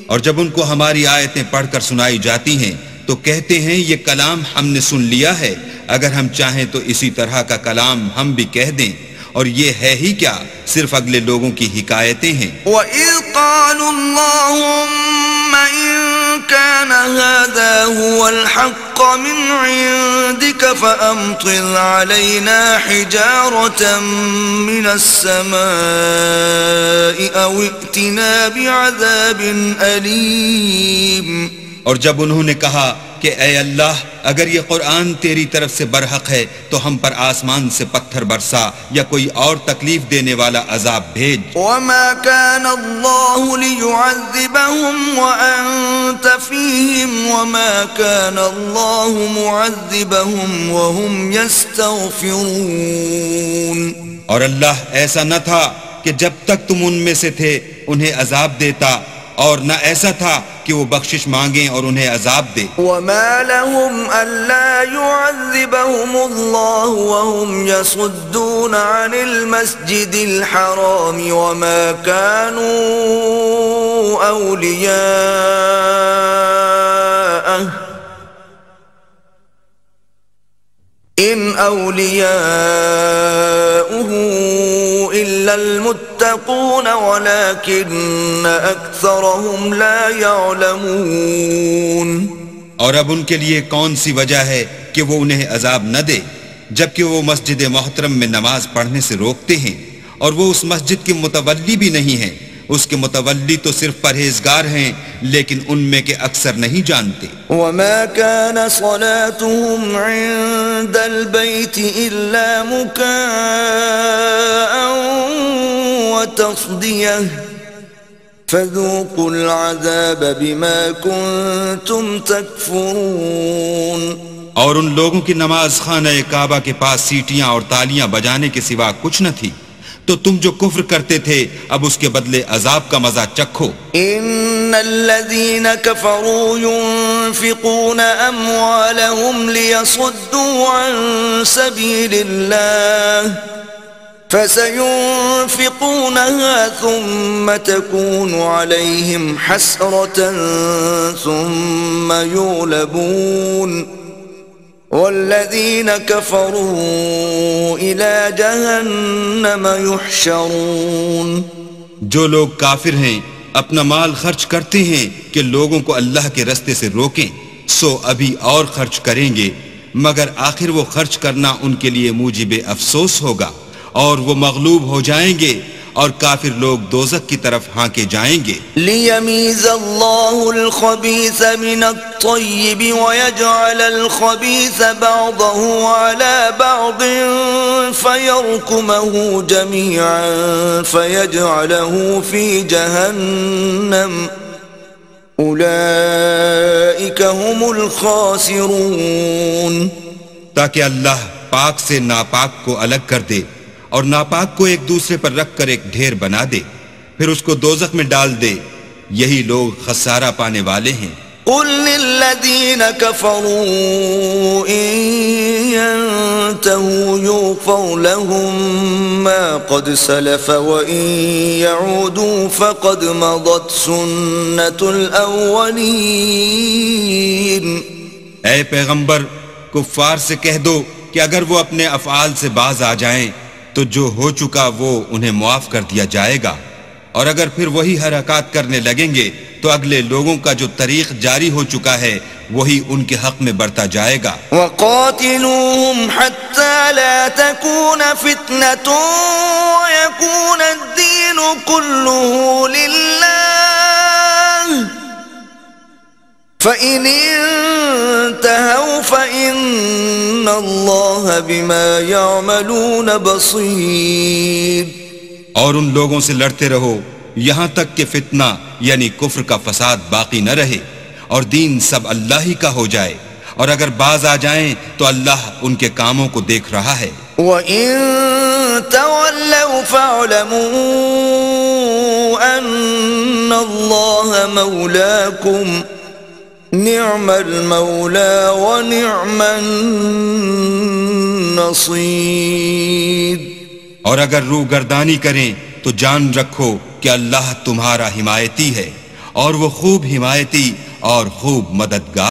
اور جب ان کو ہماری آیتیں پڑھ کر سنائی جاتی ہیں تو کہتے ہیں یہ کلام ہم نے سن لیا ہے، اگر ہم چاہیں تو اسی طرح کا کلام ہم بھی کہہ دیں، اور یہ ہے ہی کیا، صرف اگلے لوگوں کی حکایتیں ہیں۔ وَإِذْ قَالُوا اللَّهُمَّ إِن كَانَ هَذَا هُوَ الْحَقَّ مِنْ عِندِكَ فَأَمْطِرْ عَلَيْنَا حِجَارَةً مِنَ السَّمَاءِ أَوْ ائْتِنَا بِعَذَابٍ أَلِيمٍ۔ اور جب انہوں نے کہا کہ اے اللہ اگر یہ قرآن تیری طرف سے برحق ہے تو ہم پر آسمان سے پتھر برسا یا کوئی اور تکلیف دینے والا عذاب بھیج۔ وَمَا كَانَ اللَّهُ لِيُعَذِّبَهُمْ وَأَنْتَ فِيهِمْ وَمَا كَانَ اللَّهُ مُعَذِّبَهُمْ وَهُمْ يَسْتَغْفِرُونَ۔ اور اللہ ایسا نہ تھا کہ جب تک تم ان میں سے تھے انہیں عذاب دیتا، اور نہ ایسا تھا کہ وہ بخشش مانگیں اور انہیں عذاب دے۔ وَمَا لَهُمْ أَلَّا يُعَذِّبَهُمُ اللَّهُ وَهُمْ يَصُدُّونَ عَنِ الْمَسْجِدِ الْحَرَامِ وَمَا كَانُوا أَوْلِيَاءَهُ إِنْ أَوْلِيَاؤُهُ إِلَّا الْمُتَّقُونَ وَلَكِنَّ أَكْثَرَهُمْ لَا يَعْلَمُونَ۔ اور اب ان کے لیے کون سی وجہ ہے کہ وہ انہیں عذاب نہ دے، جبکہ وہ مسجد محترم میں نماز پڑھنے سے روکتے ہیں، اور وہ اس مسجد کے متولی بھی نہیں ہیں، اس کے متولی تو صرف پرہیزگار ہیں لیکن ان میں کے اکثر نہیں جانتے۔ وَمَا كَانَ صَلَاتُهُمْ عِندَ الْبَيْتِ إِلَّا مُكَاءً وَتَصْدِيَةً فَذُوقُوا الْعَذَابَ بِمَا كُنْتُمْ تَكْفُرُونَ۔ اور ان لوگوں کی نماز خانہ کعبہ کے پاس سیٹیاں اور تالیاں بجانے کے سوا کچھ نہ تھی، تو تم جو کفر کرتے تھے اب اس کے بدلے عذاب کا مزہ چکھو۔ ان الذين كفروا ينفقون اموالهم ليصدوا عن سبيل الله فسينفقونها ثم تكون عليهم حسرة ثم يغلبون والذین کفروا الی جہنم یحشرون۔ جو لوگ کافر ہیں اپنا مال خرچ کرتے ہیں کہ لوگوں کو اللہ کے رستے سے روکیں، سو ابھی اور خرچ کریں گے، مگر آخر وہ خرچ کرنا ان کے لیے موجب افسوس ہوگا، اور وہ مغلوب ہو جائیں گے اور کافر لوگ دوزخ کی طرف ہانکے جائیں گے۔ لیمیز اللہ الخبیث من الطیب ویجعل الخبیث بعضه على بعض فیرکمه جميعا فیجعله فی جہنم اولئک هم الخاسرون۔ تاکہ اللہ پاک سے ناپاک کو الگ کر دے اور ناپاک کو ایک دوسرے پر رکھ کر ایک ڈھیر بنا دے، پھر اس کو دوزخ میں ڈال دے، یہی لوگ خسارہ پانے والے ہیں۔ قل للذین کفروا ان ينتهوا یغفر لهم ما قد سلف وان يعودوا فقد مضت سنة الاولین۔ اے پیغمبر، کفار سے کہہ دو کہ اگر وہ اپنے افعال سے باز آ جائیں تو جو ہو چکا وہ انہیں معاف کر دیا جائے گا، اور اگر پھر وہی حرکات کرنے لگیں گے تو اگلے لوگوں کا جو طریق جاری ہو چکا ہے وہی ان کے حق میں برتا جائے گا۔ وَقَاتِلُوهُمْ حَتَّى لَا تَكُونَ فِتْنَةٌ وَيَكُونَ الدِّينُ كُلُّهُ لِلَّهِ فَإِنِ انتهوا فَإِنَّ اللَّهَ بِمَا يَعْمَلُونَ بَصِيرٌ۔ اور ان لوگوں سے لڑتے رہو یہاں تک کہ فتنہ یعنی کفر کا فساد باقی نہ رہے اور دین سب اللہ ہی کا ہو جائے، اور اگر باز آ جائیں تو اللہ ان کے کاموں کو دیکھ رہا ہے۔ وَإِن تَوَلَّوْا فَاعْلَمُوا أَنَّ اللَّهَ مَوْلَاكُمْ نِعْمَ الْمَوْلَى وَنِعْمَ النَّصِيرُ۔ اور اگر روگردانی کریں تو جان رکھو کہ اللہ تمہارا حمایتی ہے، اور وہ خوب حمایتی اور خوب مددگار۔